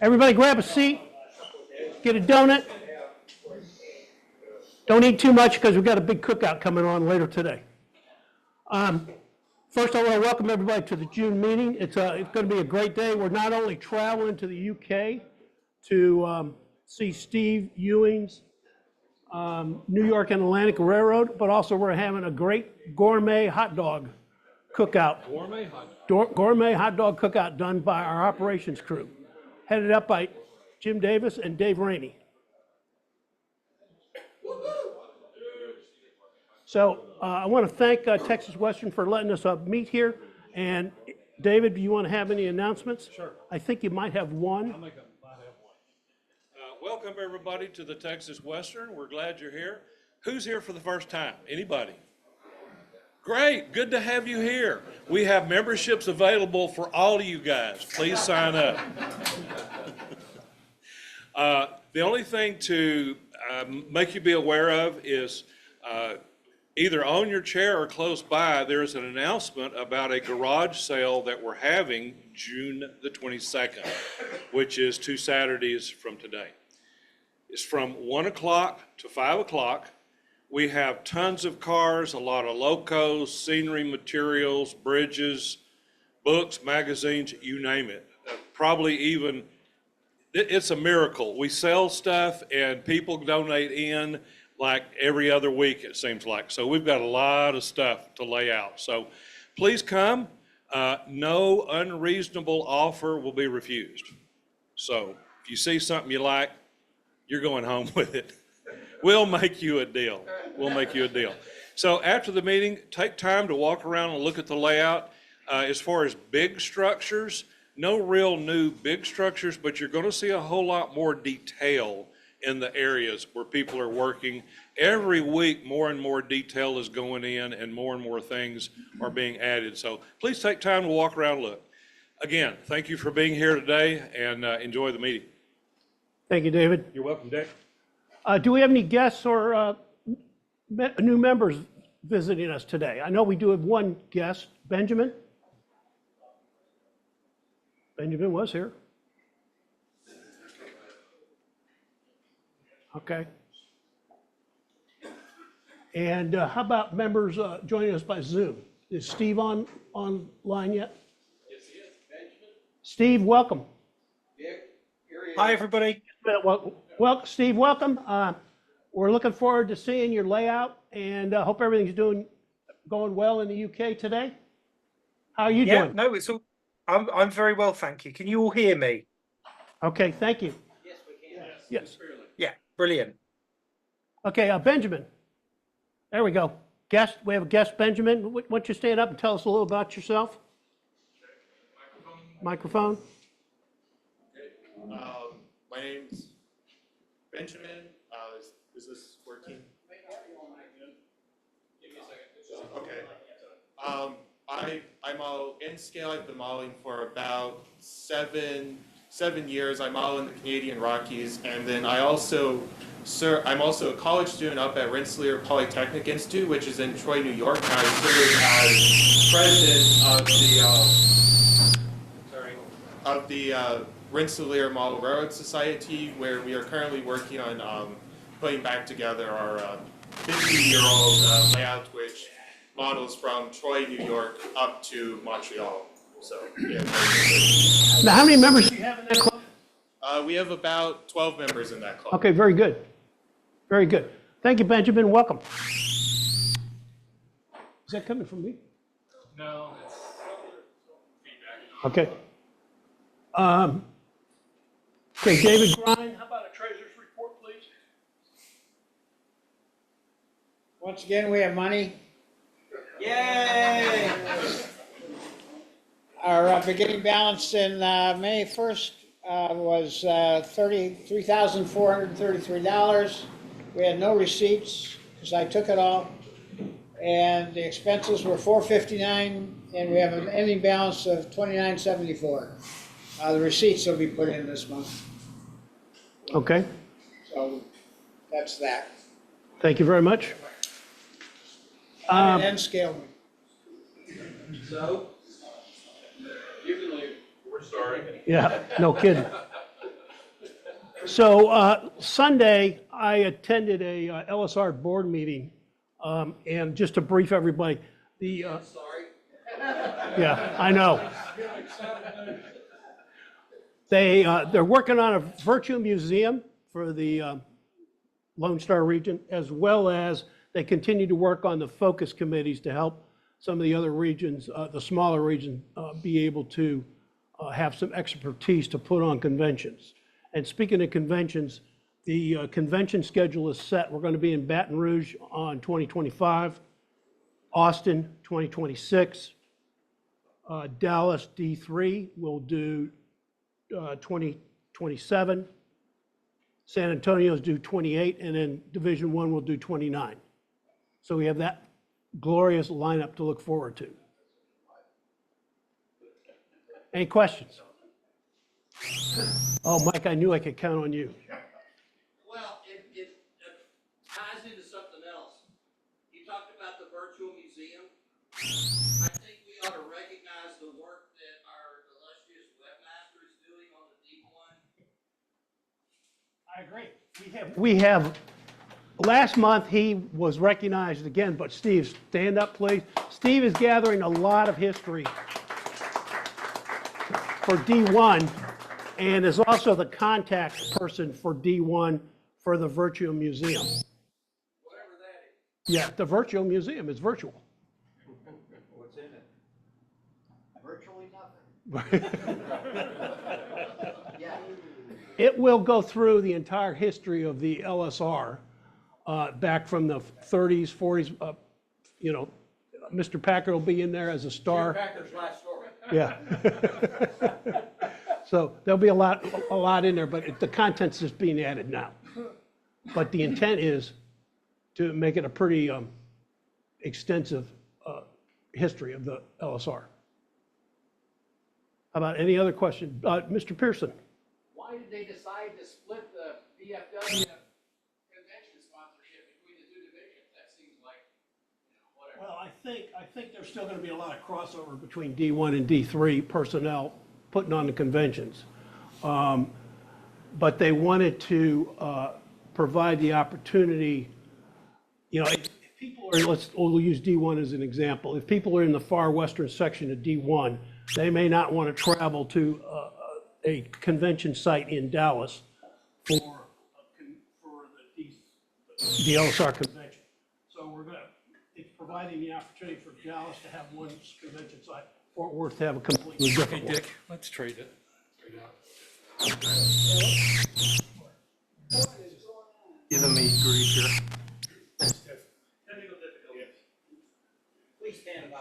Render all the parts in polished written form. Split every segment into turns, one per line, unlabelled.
Everybody grab a seat, get a donut. Don't eat too much because we've got a big cookout coming on later today. First, I want to welcome everybody to the June meeting. It's going to be a great day. We're not only traveling to the UK to see Steve McEwen's New York and Atlantic Railroad, but also we're having a great gourmet hot dog cookout. Gourmet hot dog cookout done by our operations crew, headed up by Jim Davis and Dave Rainey. So I want to thank Texas Western for letting us meet here. And David, do you want to have any announcements?
Sure.
I think you might have one.
I might have one. Welcome everybody to the Texas Western. We're glad you're here. Who's here for the first time? Anybody? Great, good to have you here. We have memberships available for all of you guys. Please sign up. The only thing to make you be aware of is either on your chair or close by, there's an announcement about a garage sale that we're having June the 22nd, which is 2 Saturdays from today. It's from 1 o'clock to 5 o'clock. We have tons of cars, a lot of locos, scenery materials, bridges, books, magazines, you name it. Probably even, it's a miracle. We sell stuff and people donate in like every other week, it seems like. So we've got a lot of stuff to lay out. So please come. No unreasonable offer will be refused. So if you see something you like, you're going home with it. We'll make you a deal. We'll make you a deal. So after the meeting, take time to walk around and look at the layout. As far as big structures, no real new big structures, but you're going to see a whole lot more detail in the areas where people are working. Every week, more and more detail is going in and more things are being added. So please take time to walk around and look. Again, thank you for being here today and enjoy the meeting.
Thank you, David.
You're welcome, Dick.
Do we have any guests or new members visiting us today? I know we do have one guest, Benjamin. Benjamin was here. Okay. And how about members joining us by Zoom? Is Steve online yet?
Yes, he is. Benjamin.
Steve, welcome.
Dick, here he is.
Hi, everybody.
Well, Steve, welcome. We're looking forward to seeing your layout and hope everything's going well in the UK today. How are you doing?
No, it's all. I'm very well, thank you. Can you all hear me?
Okay, thank you.
Yes, we can.
Yes.
Yeah, brilliant.
Okay, Benjamin. There we go. Guest. We have a guest, Benjamin. Why don't you stand up and tell us a little about yourself? Microphone.
Okay. My name's Benjamin. Is this working?
Give me a second.
Okay. I model in scale. I've been modeling for about seven years. I model in the Canadian Rockies, and then I'm also a college student up at Rensselaer Polytechnic Institute, which is in Troy, New York. And I serve as president of the Rensselaer Model Railroad Society, where we are currently working on putting back together our 50-year-old layout, which models from Troy, New York, up to Montreal. So, yeah.
Now, how many members do you have in that club?
We have about 12 members in that club.
Okay, very good. Very good. Thank you, Benjamin. Welcome. Is that coming from me?
No, it's feedback.
Okay. Okay, David Grind, how about a treasurer's report, please?
Once again, we have money.
Yay!
Our beginning balance in May 1st was $33,433. We had no receipts because I took it all. And the expenses were $459, and we have an ending balance of $29.74. The receipts will be put in this month.
Okay,
So that's that.
thank you very much.
And scale.
So, given the
Sorry.
Yeah, no kidding. So Sunday, I attended a LSR board meeting, and just to brief everybody,
Sorry.
yeah, I know. They're working on a virtual museum for the Lone Star region, as well as they continue to work on the focus committees to help some of the other regions, the smaller regions, be able to have some expertise to put on conventions. And speaking of conventions, the convention schedule is set. We're going to be in Baton Rouge on 2025, Austin 2026, Dallas D3 will do 2027, San Antonio's do 28, and then Division 1 will do 29. So we have that glorious lineup to look forward to. Any questions? Oh, Mike, I knew I could count on you.
Well, it ties into something else. You talked about the virtual museum. I think we ought to recognize the work that our illustrious webmaster is doing on the D1.
I agree. We have, last month, he was recognized again, but Steve, stand up, please. Steve is gathering a lot of history for D1 and is also the contact person for D1 for the virtual museum.
Whatever that is.
Yeah, the virtual museum is virtual.
What's in it? Virtually nothing. Yeah.
It will go through the entire history of the LSR, back from the 30s, 40s. You know, Mr. Packard will be in there as a star.
Packer's last story.
Yeah. So there'll be a lot in there, but the content's just being added now. But the intent is to make it a pretty extensive history of the LSR. How about any other question? Mr. Pearson?
Why did they decide to split the VFW convention sponsorship between the two divisions? That seems like, whatever.
Well, I think there's still going to be a lot of crossover between D1 and D3 personnel putting on the conventions. But they wanted to provide the opportunity, you know, if people are, we'll use D1 as an example. If people are in the far western section of D1, they may not want to travel to a convention site in Dallas for the LSR convention. So it's providing the opportunity for Dallas to have one convention site, Fort Worth to have a completely different one.
Dick, let's trade it. Giving me grief here.
Please stand by.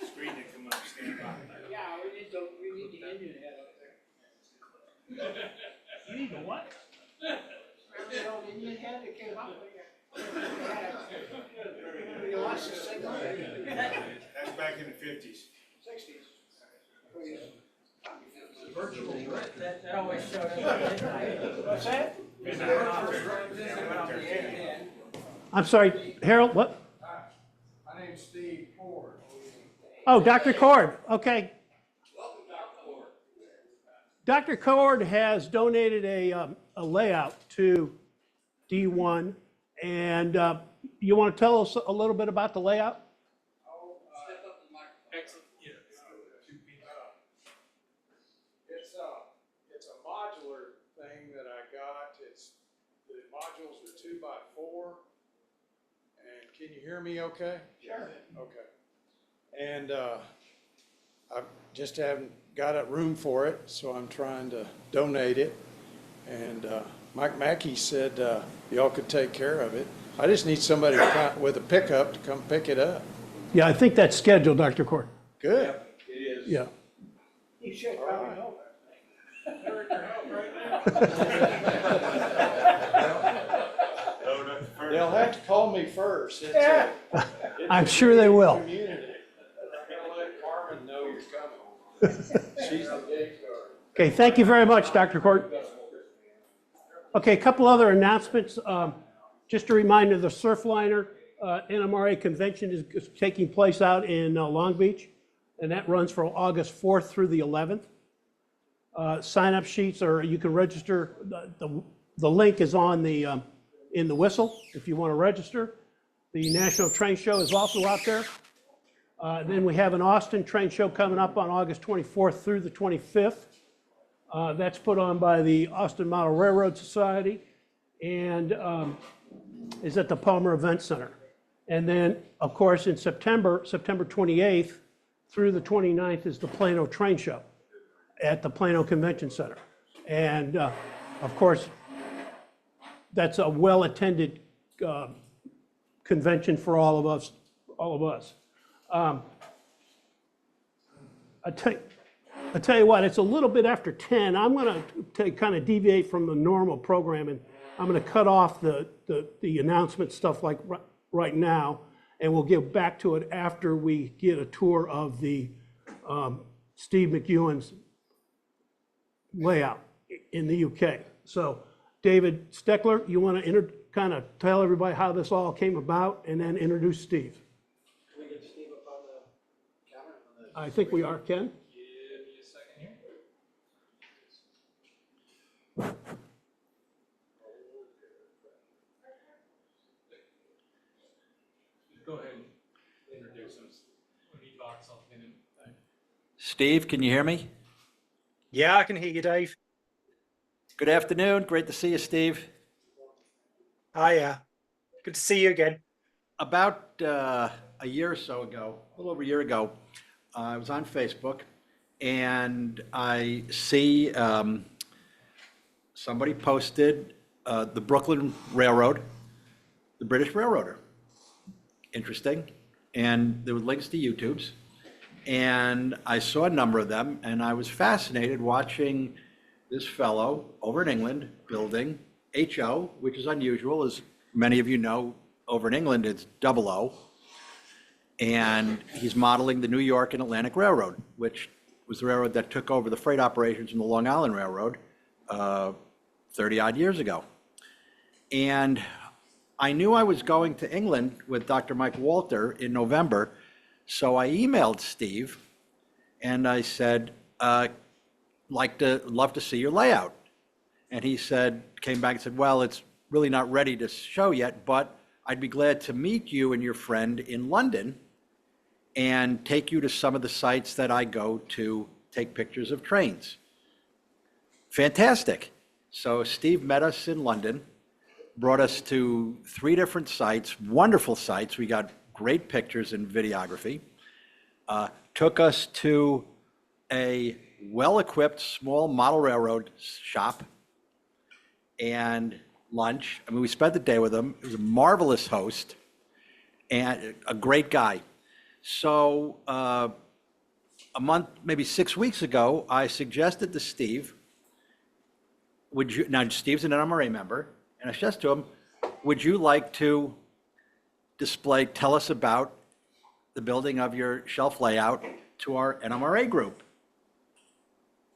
Screen to come up, stand by.
Yeah, we need the Indian head up there.
You need a what?
Remember the old Indian head that came up with you? You lost the signal?
That's back in the 50s.
60s.
That always showed up at midnight.
What's that?
I'm sorry, Harold, what?
My name's Steve Ford.
Oh, Dr. Cord, okay.
Welcome, Dr. Ford.
Dr. Cord has donated a layout to D1, and you want to tell us a little bit about the layout?
Step up to the microphone.
Excellent.
It's a modular thing that I got. The modules are 2x4. And can you hear me okay?
Sure.
Okay. And I just haven't got a room for it, so I'm trying to donate it. And Mike Mackey said y'all could take care of it. I just need somebody with a pickup to come pick it up.
Yeah, I think that's scheduled, Dr. Cord.
Good.
It is.
Yeah.
You should probably know.
They'll have to call me first. It's
Yeah.
I'm sure they will.
community. I'm gonna let Carmen know you're coming. She's the big guard.
Okay, thank you very much, Dr. Cord. Okay, a couple other announcements. Just a reminder, the Surfliner NMRA convention is taking place out in Long Beach, and that runs from August 4th through the 11th. sign-up sheets, or you can register. The link is on the, in the whistle if you want to register. The National Train Show is also out there. Then we have an Austin Train Show coming up on August 24th through the 25th. That's put on by the Austin Model Railroad Society and is at the Palmer Event Center. And then, of course, in September 28th through the 29th is the Plano Train Show at the Plano Convention Center. And of course, that's a well-attended convention for all of us. I tell you what, it's a little bit after 10. I'm going to kind of deviate from the normal program, and I'm going to cut off the announcement stuff like right now, and we'll get back to it after we get a tour of the Steve McEwen's layout in the UK. So, David Steckler, you want to kind of tell everybody how this all came about, and then introduce Steve.
Can we get Steve up on the camera?
I think we are, Ken.
Give me a second here. Go ahead and introduce him. When he talks, I'll pin him.
Steve, can you hear me?
Yeah, I can hear you, Dave.
Good afternoon. Great to see you, Steve.
Hiya. Good to see you again.
About a year or so ago, a little over a year ago, I was on Facebook and I see somebody posted the Brooklyn Railroad, the British Railroader. Interesting. And there were links to YouTubes. And I saw a number of them, and I was fascinated watching this fellow over in England building HO, which is unusual. As many of you know, over in England, it's 00. And he's modeling the New York and Atlantic Railroad, which was the railroad that took over the freight operations from the Long Island Railroad 30-odd years ago. And I knew I was going to England with Dr. Mike Walter in November, so I emailed Steve and I said, love to see your layout. And he came back and said, well, it's really not ready to show yet, but I'd be glad to meet you and your friend in London and take you to some of the sites that I go to take pictures of trains. Fantastic. So Steve met us in London, brought us to 3 different sites, wonderful sites. We got great pictures and videography. Took us to a well-equipped small model railroad shop and lunch. I mean, we spent the day with him. He was a marvelous host and a great guy. So a month, maybe 6 weeks ago, I suggested to Steve, now Steve's an NMRA member, and I suggested to him, would you like to tell us about the building of your shelf layout to our NMRA group?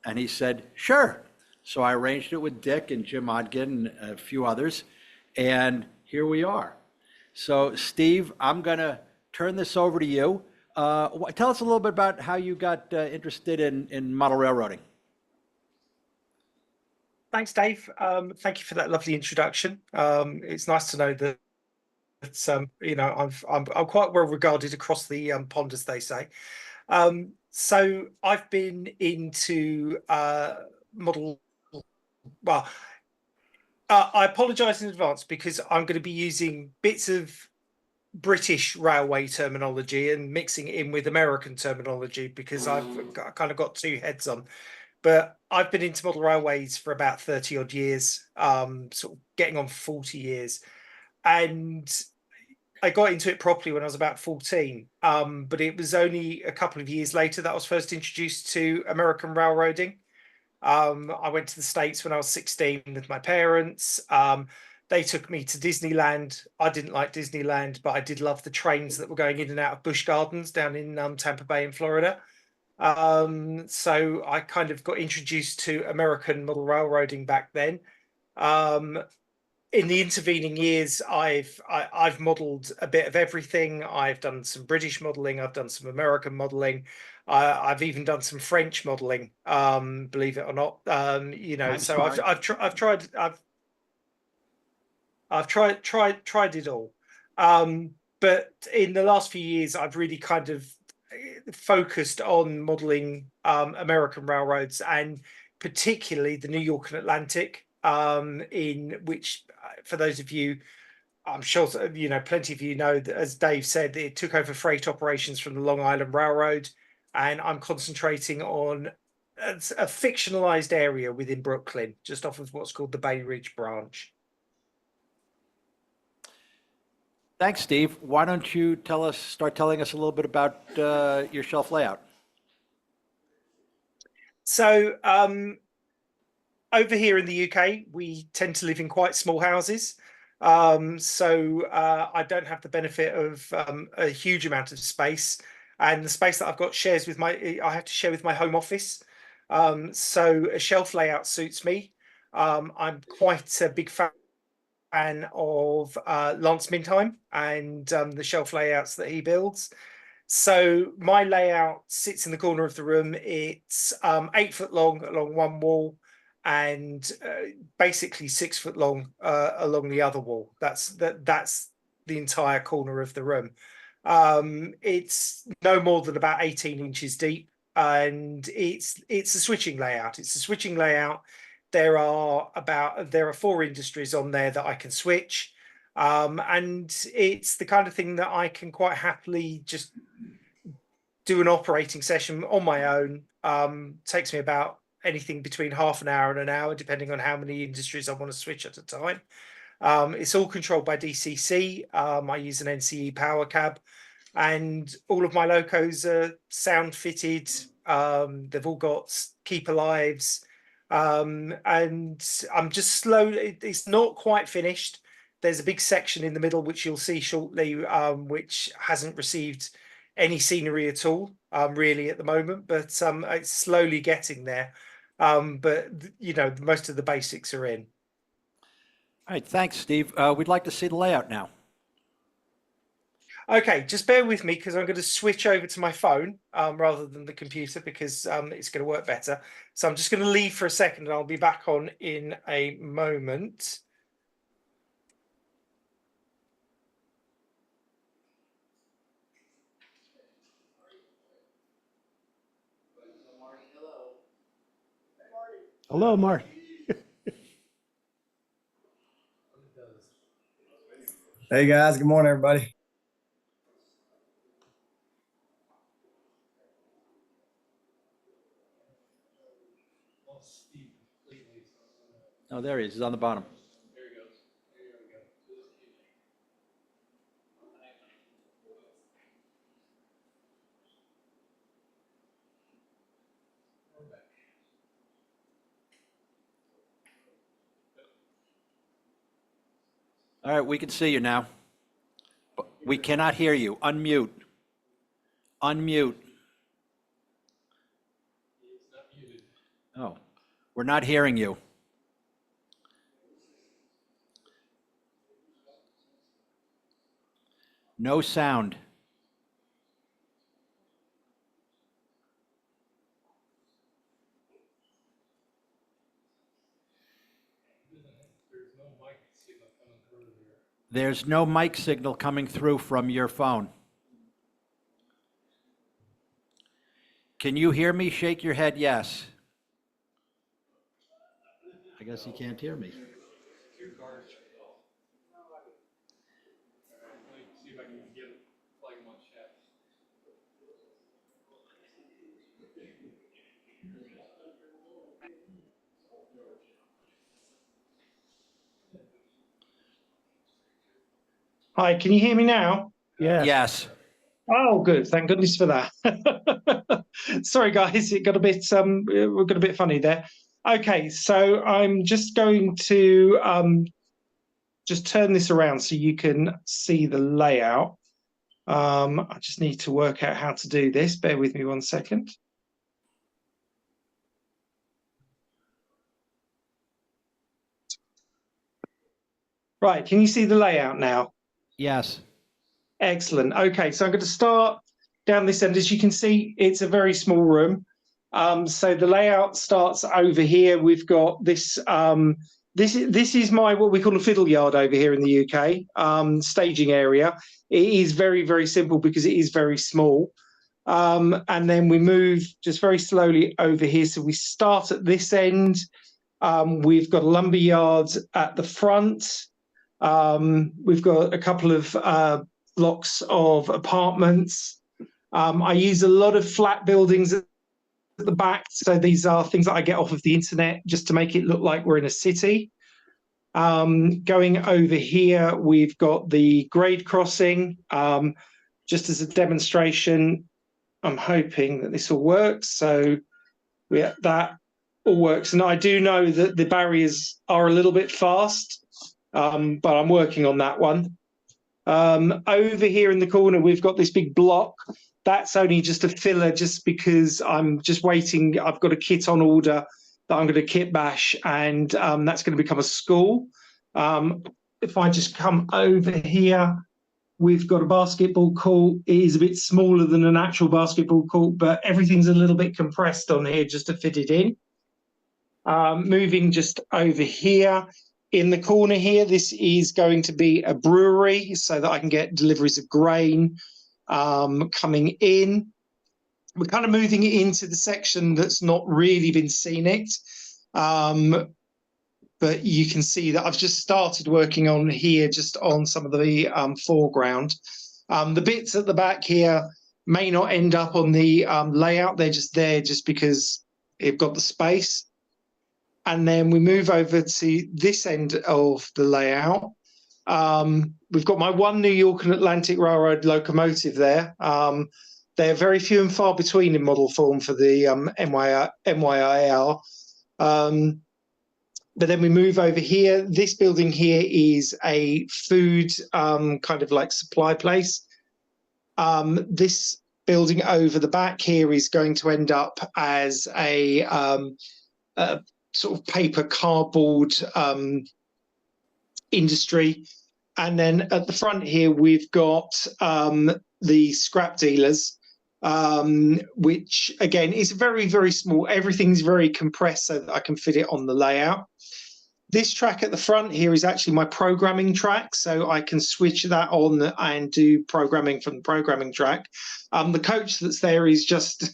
And he said, sure. So I arranged it with Dick and Jim Odkin and a few others, and here we are. So Steve, I'm going to turn this over to you. Tell us a little bit about how you got interested in model railroading.
Thanks, Dave. Thank you for that lovely introduction. It's nice to know that I'm quite well regarded across the pond, as they say. So I've been into model. Well, I apologise in advance because I'm going to be using bits of British railway terminology and mixing it in with American terminology because I've kind of got 2 heads on. But I've been into model railways for about 30 odd years, sort of getting on 40 years. And I got into it properly when I was about 14. But it was only a couple of years later that I was first introduced to American railroading. I went to the States when I was 16 with my parents. They took me to Disneyland. I didn't like Disneyland, but I did love the trains that were going in and out of Busch Gardens down in Tampa Bay in Florida. So I kind of got introduced to American model railroading back then. In the intervening years, I've modeled a bit of everything. I've done some British modeling. I've done some American modeling. I've even done some French modeling, believe it or not. You know,
I'm
so
smart.
I've tried it all. But in the last few years, I've really kind of focused on modeling American railroads, and particularly the New York and Atlantic, in which, for those of you, I'm sure you know, plenty of you know that, as Dave said, it took over freight operations from the Long Island Railroad, and I'm concentrating on a fictionalized area within Brooklyn, just off of what's called the Bay Ridge branch.
Thanks, Steve. Why don't you start telling us a little bit about your shelf layout?
So over here in the UK, we tend to live in quite small houses. So I don't have the benefit of a huge amount of space, and the space that I've got I have to share with my home office. So a shelf layout suits me. I'm quite a big fan of Lance Mintheim and the shelf layouts that he builds. So my layout sits in the corner of the room. It's 8 foot long along one wall, and basically 6 foot long along the other wall. That's the entire corner of the room. It's no more than about 18 inches deep, and it's a switching layout. It's a switching layout. There are 4 industries on there that I can switch. And it's the kind of thing that I can quite happily just do an operating session on my own. Takes me about anything between half an hour and an hour, depending on how many industries I want to switch at a time. It's all controlled by DCC. I use an NCE power cab, and all of my locos are sound fitted. They've all got keep alives. And I'm just slowly, it's not quite finished. There's a big section in the middle, which you'll see shortly, which hasn't received any scenery at all, really, at the moment, but it's slowly getting there. But you know, most of the basics are in.
All right, thanks, Steve. We'd like to see the layout now.
Okay, just bear with me because I'm going to switch over to my phone rather than the computer, because it's going to work better. So I'm just going to leave for a second and I'll be back on in a moment.
Hello, Mark.
Hey guys, good morning, everybody.
Oh, there he is. He's on the bottom.
There he goes. There we go.
All right, we can see you now. But we cannot hear you. Unmute. Unmute.
It's not muted.
Oh, we're not hearing you. No sound.
There's no mic signal coming through here.
There's no mic signal coming through from your phone. Can you hear me? Shake your head yes. I guess he can't hear me.
2 cards. Let me see if I can get it, flag him on chat.
Hi, can you hear me now?
Yes.
Yes.
Oh, good. Thank goodness for that. Sorry, guys, it got a bit we got a bit funny there. Okay, so I'm just going to just turn this around so you can see the layout. I just need to work out how to do this. Bear with me 1 second. Right, can you see the layout now?
Yes.
Excellent. Okay, so I'm going to start down this end. As you can see, it's a very small room. So the layout starts over here. We've got this. This is my what we call a fiddle yard over here in the UK, staging area. It is very, very simple because it is very small. And then we move just very slowly over here. So we start at this end. We've got a lumber yard at the front. We've got a couple of blocks of apartments. I use a lot of flat buildings at the back. So these are things that I get off of the internet just to make it look like we're in a city. Going over here, we've got the grade crossing. Just as a demonstration, I'm hoping that this all works. So that all works. And I do know that the barriers are a little bit fast, but I'm working on that one. Over here in the corner, we've got this big block. That's only just a filler just because I'm just waiting. I've got a kit on order that I'm going to kit bash, and that's going to become a school. If I just come over here, we've got a basketball court. It is a bit smaller than an actual basketball court, but everything's a little bit compressed on here just to fit it in. Moving just over here, in the corner here, this is going to be a brewery so that I can get deliveries of grain coming in. We're kind of moving it into the section that's not really been scenic. But you can see that I've just started working on here, just on some of the foreground. The bits at the back here may not end up on the layout. They're just there just because they've got the space. And then we move over to this end of the layout. We've got my one New York and Atlantic Railroad locomotive there. They're very few and far between in model form for the MYIL. But then we move over here. This building here is a food kind of like supply place. This building over the back here is going to end up as a sort of paper cardboard industry. And then at the front here, we've got the scrap dealers, which again is very, very small. Everything's very compressed so that I can fit it on the layout. This track at the front here is actually my programming track, so I can switch that on and do programming from the programming track. The coach that's there is just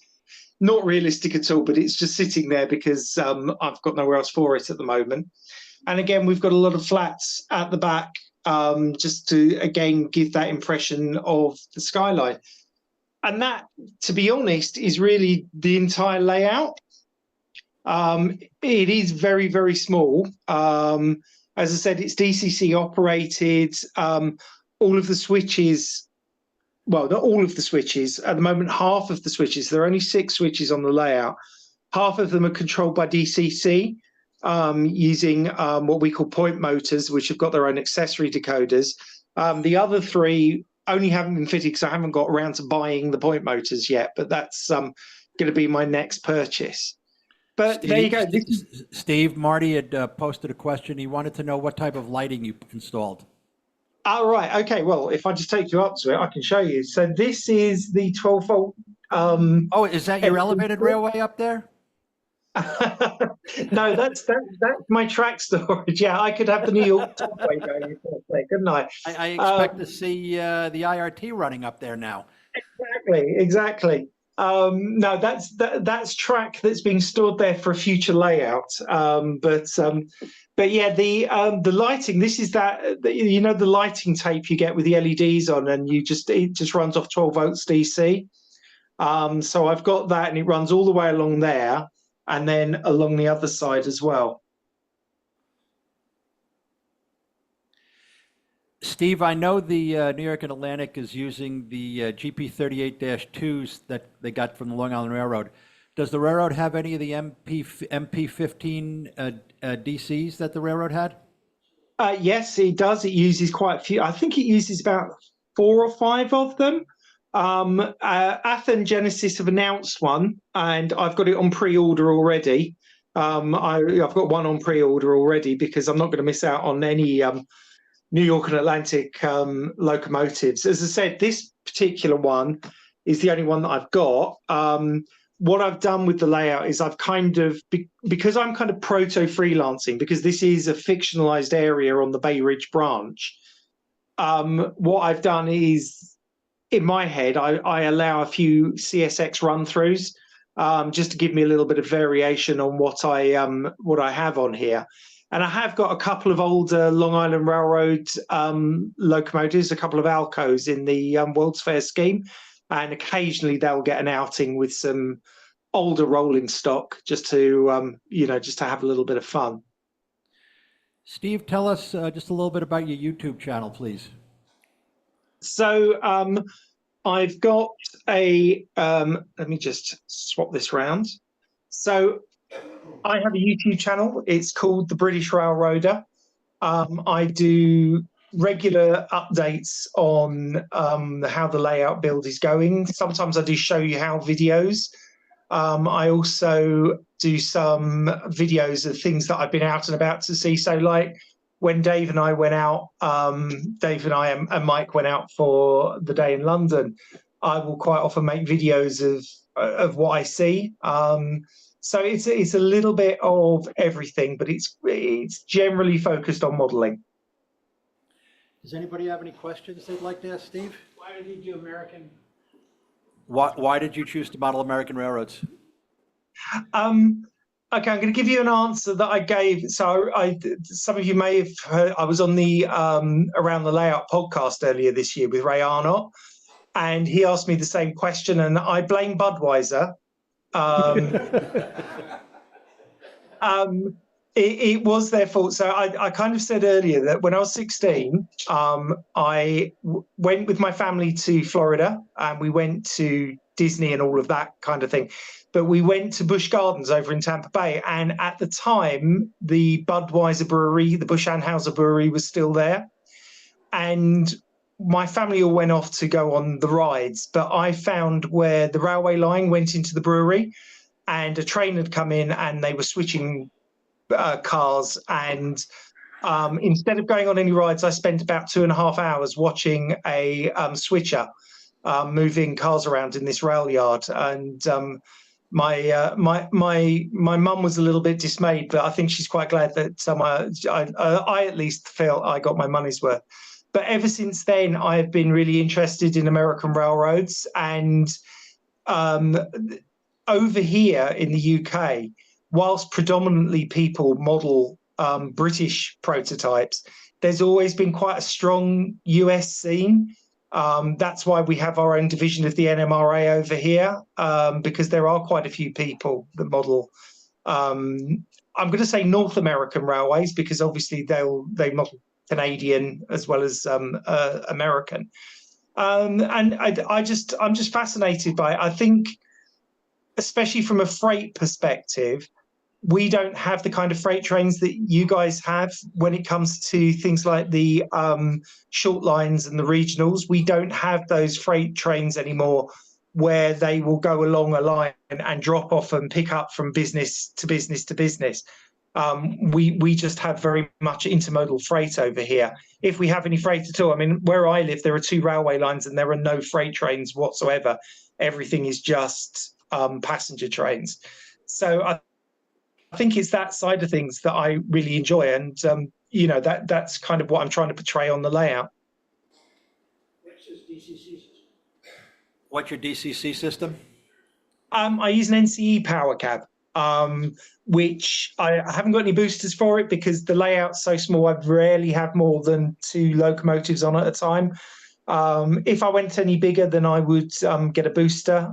not realistic at all, but it's just sitting there because I've got nowhere else for it at the moment. And again, we've got a lot of flats at the back, just to, again, give that impression of the skyline. And that, to be honest, is really the entire layout. It is very, very small. As I said, it's DCC operated. All of the switches, well, not all of the switches. At the moment, half of the switches, there are only 6 switches on the layout. Half of them are controlled by DCC using what we call point motors, which have got their own accessory decoders. The other 3 only haven't been fitted because I haven't got around to buying the point motors yet, but that's going to be my next purchase. But
Steve,
there you go.
Steve, Marty had posted a question. He wanted to know what type of lighting you installed.
Oh, right. Okay. Well, if I just take you up to it, I can show you. So this is the 12-volt.
Oh, is that your elevated railway up there?
No, that's my track storage. Yeah, I could have the New York Subway going, couldn't I?
I expect to see the IRT running up there now.
Exactly. No, that's track that's being stored there for a future layout. But yeah, the lighting. This is the lighting tape you get with the LEDs on, and it just runs off 12 volts DC. So I've got that, and it runs all the way along there, and then along the other side as well.
Steve, I know the New York and Atlantic is using the GP38-2s that they got from the Long Island Railroad. Does the railroad have any of the MP15 DCs that the railroad had?
Yes, it does. It uses quite a few. I think it uses about 4 or 5 of them. Athen Genesis have announced one, and I've got it on pre-order already. I've got one on pre-order already because I'm not going to miss out on any New York and Atlantic locomotives. As I said, this particular one is the only one that I've got. What I've done with the layout is I've kind of, because I'm kind of proto-freelancing, because this is a fictionalized area on the Bay Ridge branch, what I've done is, in my head, I allow a few CSX run-throughs, just to give me a little bit of variation on what I have on here. And I have got a couple of older Long Island Railroad locomotives, a couple of Alcos in the World's Fair scheme, and occasionally they'll get an outing with some older rolling stock, just to just to have a little bit of fun.
Steve, tell us just a little bit about your YouTube channel, please.
So I've got a, let me just swap this round. So I have a YouTube channel. It's called The British Railroader. I do regular updates on how the layout build is going. Sometimes I do show you how videos. I also do some videos of things that I've been out and about to see. So like when Dave and I went out, Dave and I and Mike went out for the day in London, I will quite often make videos of what I see. So it's a little bit of everything, but it's generally focused on modeling.
Does anybody have any questions they'd like to ask Steve?
Why did he do American?
Why did you choose to model American railroads?
Okay, I'm going to give you an answer that I gave. So some of you may have heard, I was on the Around the Layout podcast earlier this year with Ray Arnott, and he asked me the same question, and I blame Budweiser. It was their fault. So I kind of said earlier that when I was 16, I went with my family to Florida, and we went to Disney and all of that kind of thing. But we went to Busch Gardens over in Tampa Bay, and at the time, the Budweiser brewery, the Busch Anheuser brewery, was still there. And my family all went off to go on the rides, but I found where the railway line went into the brewery, and a train had come in, and they were switching cars. And instead of going on any rides, I spent about 2.5 hours watching a switcher moving cars around in this rail yard. And my mum was a little bit dismayed, but I think she's quite glad that I at least felt I got my money's worth. But ever since then, I have been really interested in American railroads. And over here in the UK, whilst predominantly people model British prototypes, there's always been quite a strong US scene. That's why we have our own division of the NMRA over here, because there are quite a few people that model. I'm going to say North American railways, because obviously they model Canadian as well as American. And I'm just fascinated by it. I think, especially from a freight perspective, we don't have the kind of freight trains that you guys have when it comes to things like the short lines and the regionals. We don't have those freight trains anymore where they will go along a line and drop off and pick up from business to business to business. We just have very much intermodal freight over here. If we have any freight at all, I mean, where I live, there are 2 railway lines and there are no freight trains whatsoever. Everything is just passenger trains. So I think it's that side of things that I really enjoy, and that's kind of what I'm trying to portray on the layout.
What's his DCC system?
What's your DCC system?
I use an NCE power cab, which I haven't got any boosters for it because the layout's so small. I rarely have more than 2 locomotives on at a time. If I went any bigger, then I would get a booster.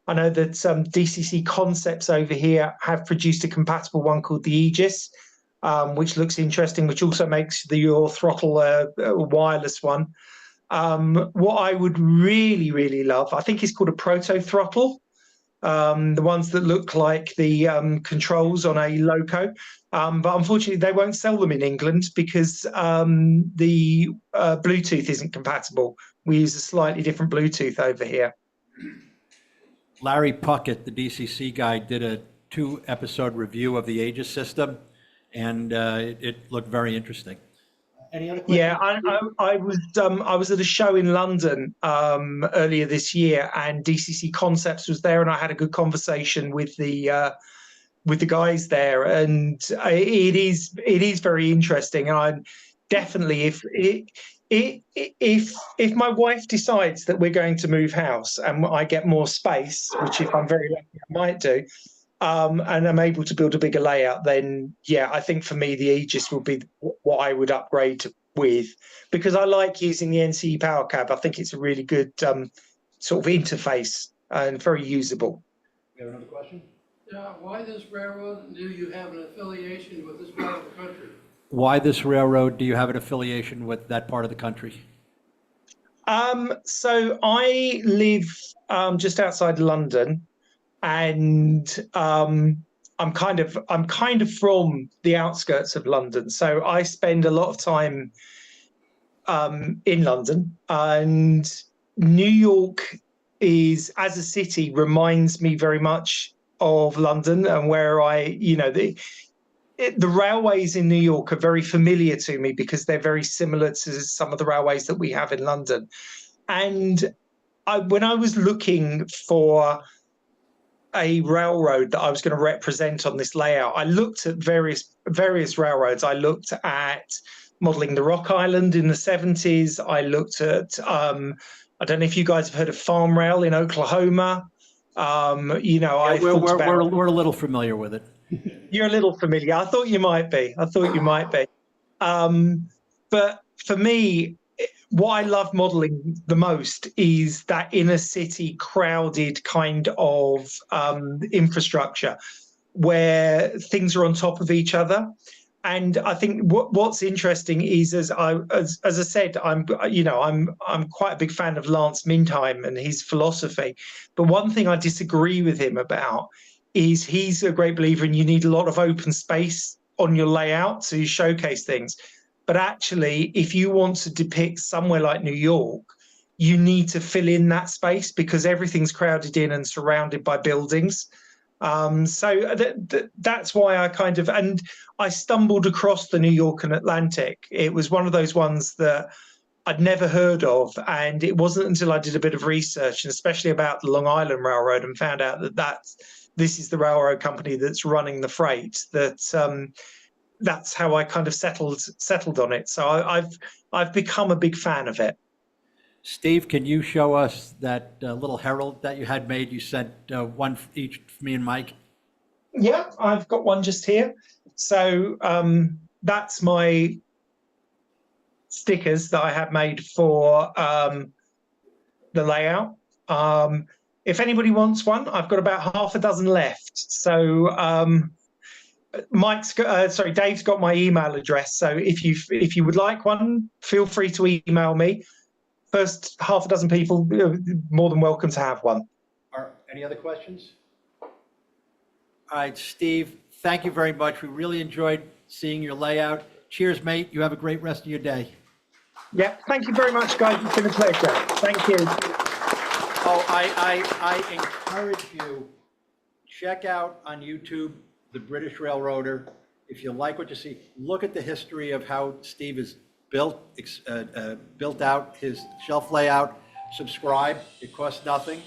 I know that DCC Concepts over here have produced a compatible one called the Aegis, which looks interesting, which also makes your throttle a wireless one. What I would really, really love, I think it's called a proto throttle, the ones that look like the controls on a loco. But unfortunately, they won't sell them in England because the Bluetooth isn't compatible. We use a slightly different Bluetooth over here.
Larry Puckett, the DCC guy, did a 2-episode review of the Aegis system, and it looked very interesting. Any other questions?
Yeah, I was at a show in London earlier this year, and DCC Concepts was there, and I had a good conversation with the guys there, and it is very interesting. And I'm definitely, if my wife decides that we're going to move house and I get more space, which if I'm very lucky I might do, and I'm able to build a bigger layout, then yeah, I think for me the Aegis would be what I would upgrade with, because I like using the NCE Power Cab. I think it's a really good sort of interface and very usable.
We have another question?
Yeah, why this railroad, and do you have an affiliation with this part of the country?
Why this railroad? Do you have an affiliation with that part of the country?
So I live just outside London, and I'm kind of from the outskirts of London. So I spend a lot of time in London, and New York is, as a city, reminds me very much of London, and where the railways in New York are very familiar to me because they're very similar to some of the railways that we have in London. And when I was looking for a railroad that I was going to represent on this layout, I looked at various railroads. I looked at modeling the Rock Island in the 70s. I looked at I don't know if you guys have heard of Farm Rail in Oklahoma.
We're a little familiar with it.
You're a little familiar. I thought you might be. But for me, what I love modeling the most is that inner city crowded kind of infrastructure where things are on top of each other. And I think what's interesting is, as I said, I'm quite a big fan of Lance Mindheim and his philosophy. But one thing I disagree with him about is he's a great believer in you need a lot of open space on your layout to showcase things. But actually, if you want to depict somewhere like New York, you need to fill in that space because everything's crowded in and surrounded by buildings. So that's why and I stumbled across the New York and Atlantic. It was one of those ones that I'd never heard of, and it wasn't until I did a bit of research, and especially about the Long Island Railroad, and found out that this is the railroad company that's running the freight, that's how I kind of settled on it. So I've become a big fan of it.
Steve, can you show us that little herald that you had made? You sent one for each for me and Mike.
Yeah, I've got one just here. So that's my stickers that I have made for the layout. If anybody wants one, I've got about half a dozen left. So Dave's got my email address. So if you would like one, feel free to email me. First half a dozen people, more than welcome to have one.
Any other questions? All right, Steve, thank you very much. We really enjoyed seeing your layout. Cheers, mate. You have a great rest of your day.
Yeah, thank you very much, guys. It's been a pleasure. Thank you.
Oh, I encourage you, check out on YouTube The British Railroader. If you like what you see, look at the history of how Steve has built out his shelf layout. Subscribe, it costs nothing.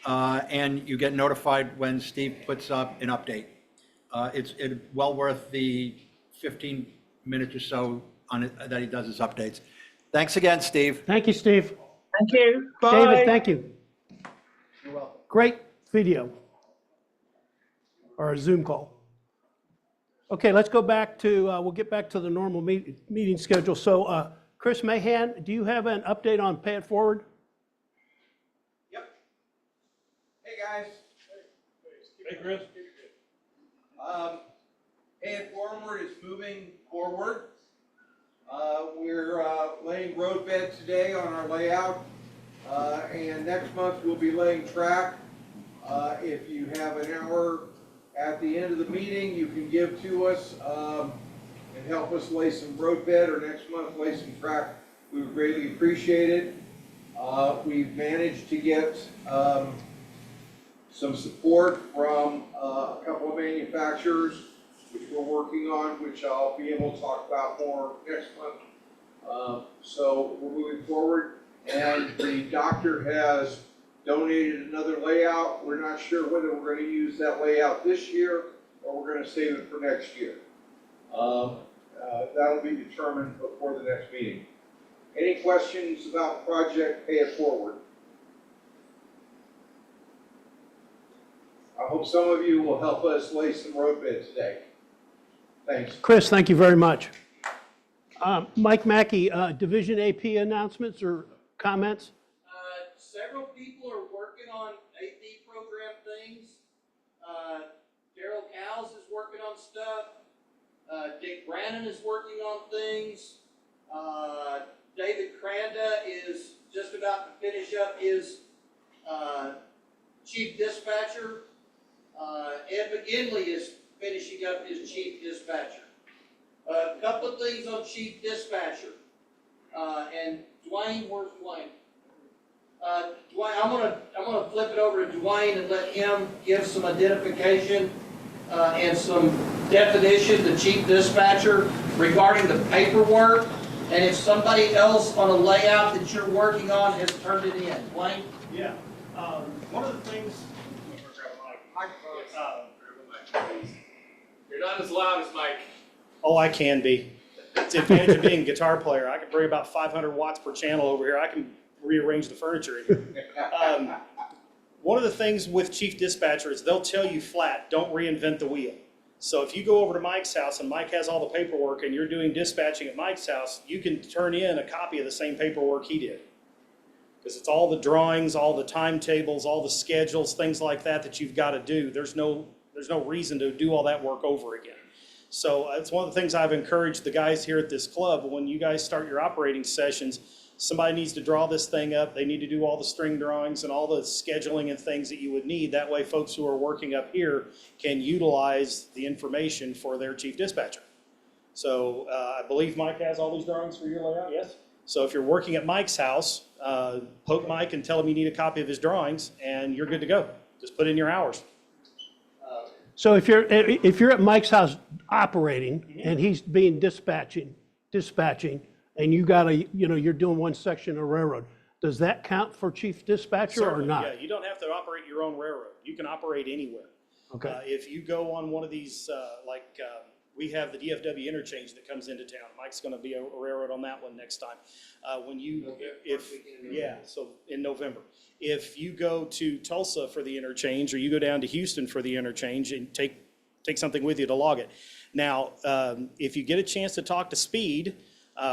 And you get notified when Steve puts up an update. It's well worth the 15 minutes or so on it that he does his updates. Thanks again, Steve.
Thank you, Steve.
Thank you. Bye.
David, thank you.
You're welcome.
Great video or a Zoom call. Okay, let's go back to, we'll get back to the normal meeting schedule. So Chris Mahan, do you have an update on Pay It Forward?
Yep. Hey, guys.
Hey, Chris.
Pay It Forward is moving forward. We're laying road bed today on our layout, and next month we'll be laying track. If you have an hour at the end of the meeting, you can give to us and help us lay some road bed, or next month lay some track. We would greatly appreciate it. We've managed to get some support from a couple of manufacturers, which we're working on, which I'll be able to talk about more next month So we're moving forward, and the doctor has donated another layout. We're not sure whether we're going to use that layout this year or we're going to save it for next year. That'll be determined before the next meeting. Any questions about the project? Pay it forward. I hope some of you will help us lay some roadbed today. Thanks.
Chris, thank you very much. Mike Mackey, Division AP announcements or comments?
Several people are working on AP program things. Daryl Cowles is working on stuff. Dick Brannon is working on things. David Cranda is just about to finish up his chief dispatcher. Ed McGinley is finishing up his chief dispatcher. A couple of things on chief dispatcher. And Dwayne, where's Dwayne? Dwayne, I'm gonna flip it over to Dwayne and let him give some identification and some definition to chief dispatcher regarding the paperwork, and if somebody else on a layout that you're working on has turned it in. Dwayne?
Yeah. One of the things.
You're not as loud as Mike.
Oh, I can be. It's the advantage of being a guitar player. I can bring about 500 watts per channel over here. I can rearrange the furniture in here. One of the things with Chief Dispatcher is they'll tell you flat, don't reinvent the wheel. So if you go over to Mike's house and Mike has all the paperwork and you're doing dispatching at Mike's house, you can turn in a copy of the same paperwork he did. Because it's all the drawings, all the timetables, all the schedules, things like that that you've got to do. There's no reason to do all that work over again. So it's one of the things I've encouraged the guys here at this club. When you guys start your operating sessions, somebody needs to draw this thing up. They need to do all the string drawings and all the scheduling and things that you would need. That way folks who are working up here can utilize the information for their chief dispatcher. So I believe Mike has all these drawings for your layout, yes? So if you're working at Mike's house, poke Mike and tell him you need a copy of his drawings and you're good to go. Just put in your hours.
So if you're at Mike's house operating and he's being dispatching, and you got you're doing one section of railroad, does that count for chief dispatcher
Certainly,
or not?
Yeah, you don't have to operate your own railroad. You can operate anywhere.
Okay.
If you go on one of these, we have the DFW interchange that comes into town. Mike's going to be a railroad on that one next time. So in November. If you go to Tulsa for the interchange, or you go down to Houston for the interchange, and take something with you to log it. Now, if you get a chance to talk to Speed,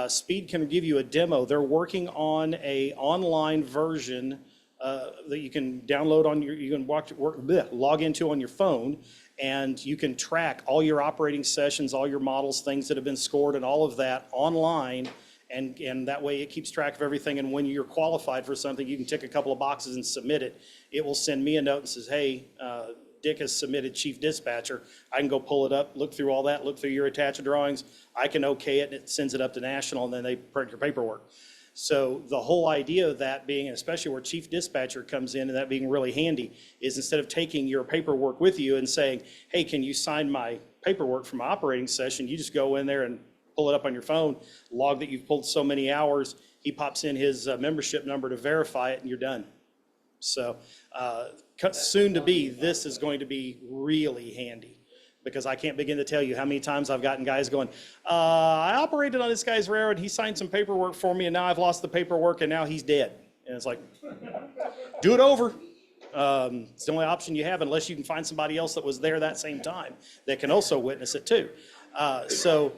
Speed can give you a demo. They're working on a online version that you can download on you can log into on your phone, and you can track all your operating sessions, all your models, things that have been scored, and all of that online. And that way it keeps track of everything. And when you're qualified for something, you can tick a couple of boxes and submit it. It will send me a note and says, hey, Dick has submitted chief dispatcher. I can go pull it up, look through all that, look through your attached drawings. I can okay it, and it sends it up to national, and then they print your paperwork. So the whole idea of that being, especially where chief dispatcher comes in and that being really handy, is instead of taking your paperwork with you and saying, hey, can you sign my paperwork from my operating session? You just go in there and pull it up on your phone, log that you've pulled so many hours. He pops in his membership number to verify it, and you're done. So soon to be, this is going to be really handy, because I can't begin to tell you how many times I've gotten guys going, I operated on this guy's railroad, he signed some paperwork for me, and now I've lost the paperwork, and now he's dead. And it's like, do it over. It's the only option you have, unless you can find somebody else that was there that same time that can also witness it too. So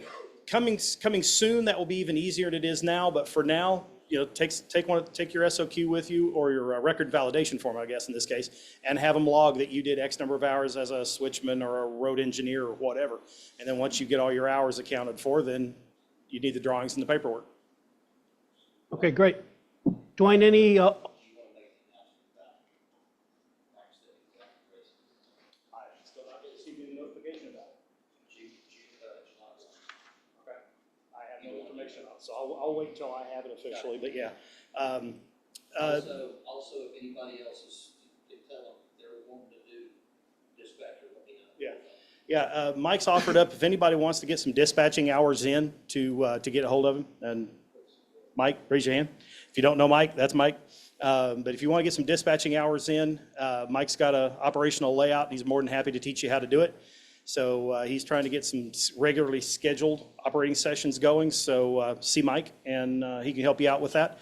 coming soon, that will be even easier than it is now. But for now, take your SOQ with you, or your record validation form, I guess in this case, and have them log that you did X number of hours as a switchman or a road engineer or whatever. And then once you get all your hours accounted for, then you need the drawings and the paperwork.
Okay, great. Dwayne, any?
So I'll wait until I have it officially, but yeah.
Also, if anybody else is, tell them they're wanting to do dispatcher, let me know.
Yeah, Mike's offered up if anybody wants to get some dispatching hours in to get a hold of him, and Mike, raise your hand. If you don't know Mike, that's Mike. But if you want to get some dispatching hours in, Mike's got an operational layout, and he's more than happy to teach you how to do it. So he's trying to get some regularly scheduled operating sessions going. So see Mike, and he can help you out with that.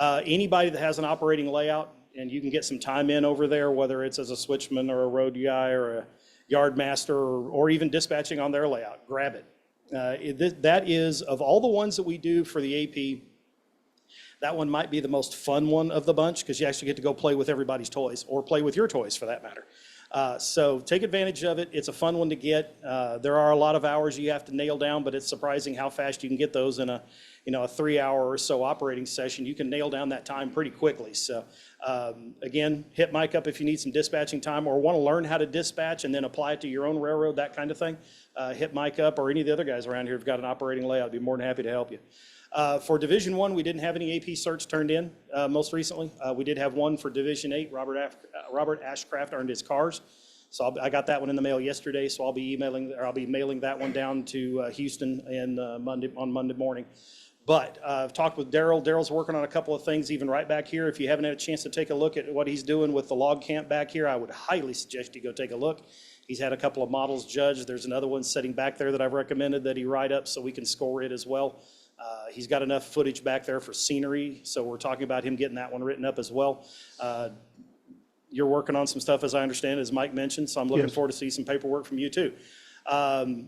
Anybody that has an operating layout, and you can get some time in over there, whether it's as a switchman or a road guy or a yard master or even dispatching on their layout, grab it. That is, of all the ones that we do for the AP, that one might be the most fun one of the bunch because you actually get to go play with everybody's toys or play with your toys for that matter. So take advantage of it. It's a fun one to get. There are a lot of hours you have to nail down, but it's surprising how fast you can get those in a 3-hour or so operating session. You can nail down that time pretty quickly. So again, hit Mike up if you need some dispatching time or want to learn how to dispatch and then apply it to your own railroad, that kind of thing. Hit Mike up or any of the other guys around here who've got an operating layout. I'd be more than happy to help you. For Division 1, we didn't have any AP certs turned in most recently. We did have one for Division 8. Robert Ashcraft earned his cars. So I got that one in the mail yesterday, so I'll be mailing that one down to Houston on Monday morning. But I've talked with Daryl. Daryl's working on a couple of things even right back here. If you haven't had a chance to take a look at what he's doing with the log camp back here, I would highly suggest you go take a look. He's had a couple of models judged. There's another one sitting back there that I've recommended that he write up so we can score it as well. He's got enough footage back there for scenery, so we're talking about him getting that one written up as well. You're working on some stuff, as I understand, as Mike mentioned, so I'm looking forward to see some paperwork from you too.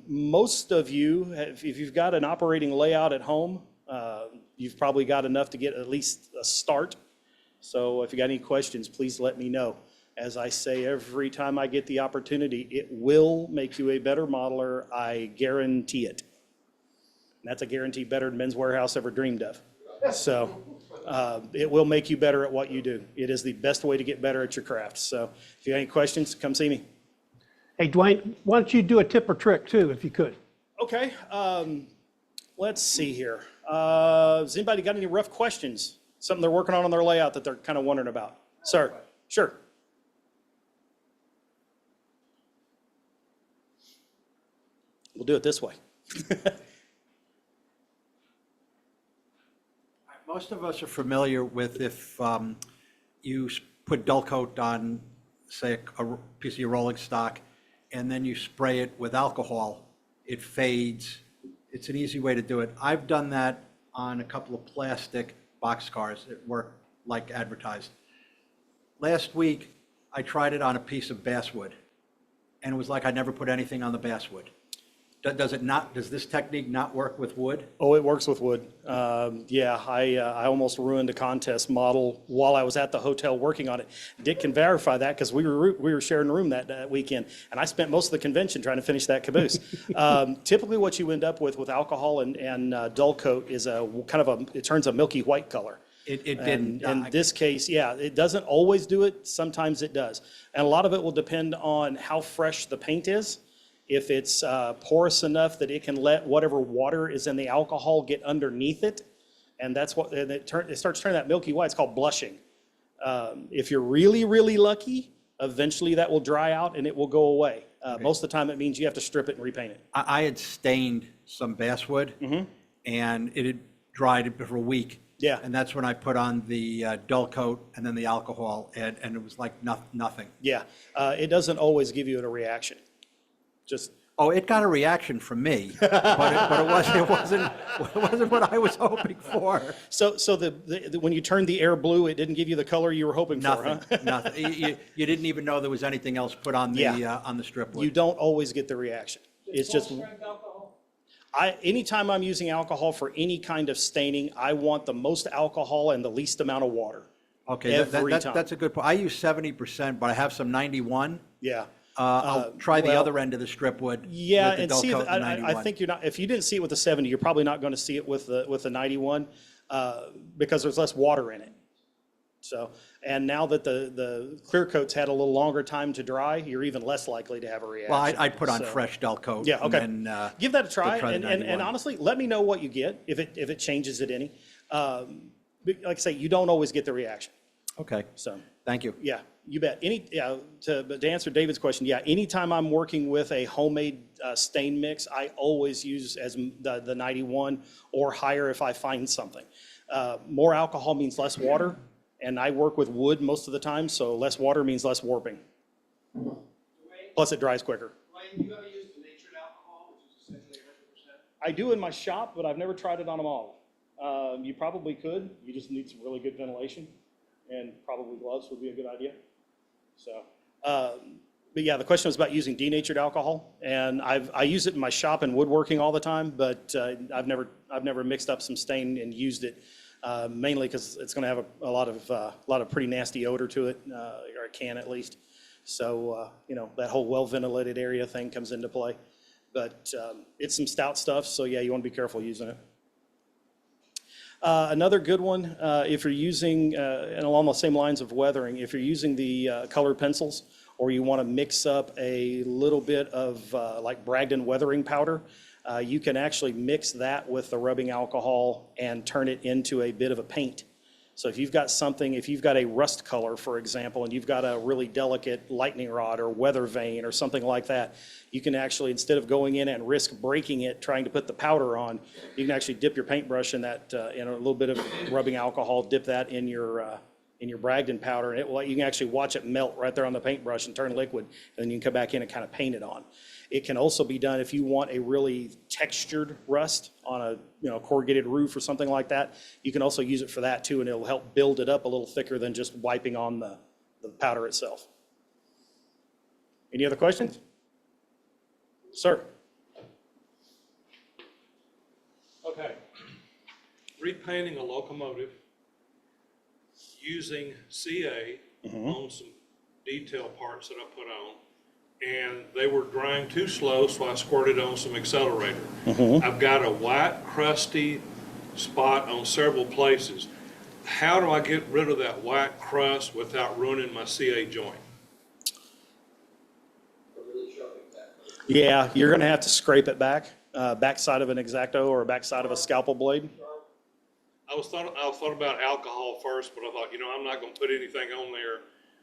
Most of you, if you've got an operating layout at home, you've probably got enough to get at least a start. So if you got any questions, please let me know. As I say every time I get the opportunity, it will make you a better modeler. I guarantee it. And that's a guarantee better than Men's Warehouse ever dreamed of. So it will make you better at what you do. It is the best way to get better at your craft. So if you have any questions, come see me.
Hey, Dwayne, why don't you do a tip or trick too, if you could?
Okay. Let's see here. Has anybody got any rough questions? Something they're working on their layout that they're kind of wondering about? Sir, sure. We'll do it this way.
Most of us are familiar with if you put dull coat on, say, a piece of your rolling stock, and then you spray it with alcohol, it fades. It's an easy way to do it. I've done that on a couple of plastic boxcars that work like advertised. Last week, I tried it on a piece of basswood, and it was like I never put anything on the basswood. Does this technique not work with wood?
Oh, it works with wood. Yeah, I almost ruined a contest model while I was at the hotel working on it. Dick can verify that because we were sharing a room that weekend, and I spent most of the convention trying to finish that caboose. Typically, what you end up with alcohol and dull coat is a kind of it turns a milky white color.
It didn't.
In this case, yeah, it doesn't always do it. Sometimes it does, and a lot of it will depend on how fresh the paint is. If it's porous enough that it can let whatever water is in the alcohol get underneath it, and that's what it starts turning that milky white. It's called blushing. If you're really, really lucky, eventually that will dry out and it will go away. Okay. Most of the time, it means you have to strip it and repaint it.
I had stained some basswood, and it had dried for a week.
Yeah.
And that's when I put on the dull coat and then the alcohol, and it was like nothing.
Yeah. It doesn't always give you a reaction.
It got a reaction from me, but it wasn't what I was hoping for.
So when you turned the air blue, it didn't give you the color you were hoping for, huh?
Nothing. You didn't even know there was anything else put on the strip wood.
You don't always get the reaction. It's just. Anytime I'm using alcohol for any kind of staining, I want the most alcohol and the least amount of water.
Okay,
every time.
That's a good point. I use 70%, but I have some 91.
Yeah.
I'll try the other end of the strip wood.
Yeah,
with the
and
dull
see,
coat and 91.
I think you're not. If you didn't see it with the 70, you're probably not going to see it with the 91 because there's less water in it. So, and now that the clear coat's had a little longer time to dry, you're even less likely to have a reaction.
Well, I'd put on fresh dull coat.
Yeah, okay.
And then,
give that a try,
and
honestly, let me know what you get if it changes it any. Like I say, you don't always get the reaction.
Okay.
So.
Thank you.
Yeah, you bet. To answer David's question, yeah, anytime I'm working with a homemade stain mix, I always use as the 91 or higher if I find something. More alcohol means less water, and I work with wood most of the time, so less water means less warping. Plus, it dries quicker.
Wayne, you ever use denatured alcohol, which is essentially 100%?
I do in my shop, but I've never tried it on a model. You probably could. You just need some really good ventilation, and probably gloves would be a good idea. So, but yeah, the question was about using denatured alcohol, and I use it in my shop and woodworking all the time, but I've never mixed up some stain and used it, mainly because it's going to have a lot of pretty nasty odor to it, or it can at least. So you know, that whole well ventilated area thing comes into play, but it's some stout stuff, so yeah, you want to be careful using it. Another good one, if you're using, and along the same lines of weathering, if you're using the colored pencils, or you want to mix up a little bit of like Bragdon weathering powder, you can actually mix that with the rubbing alcohol and turn it into a bit of a paint. So if you've got something, if you've got a rust color, for example, and you've got a really delicate lightning rod or weather vane or something like that, you can actually, instead of going in and risk breaking it, trying to put the powder on, you can actually dip your paintbrush in that, in a little bit of rubbing alcohol, dip that in your Bragdon powder, and it will, you can actually watch it melt right there on the paintbrush and turn liquid, and then you can come back in and kind of paint it on. It can also be done if you want a really textured rust on a corrugated roof or something like that. You can also use it for that too, and it'll help build it up a little thicker than just wiping on the powder itself. Any other questions? Sir?
Okay. Repainting a locomotive using CA on some detail parts that I put on, and they were drying too slow, so I squirted on some accelerator. I've got a white, crusty spot on several places. How do I get rid of that white crust without ruining my CA joint?
Yeah, you're gonna have to scrape it back, backside of an X-Acto or backside of a scalpel blade.
I thought about alcohol first, but I thought, I'm not gonna put anything on there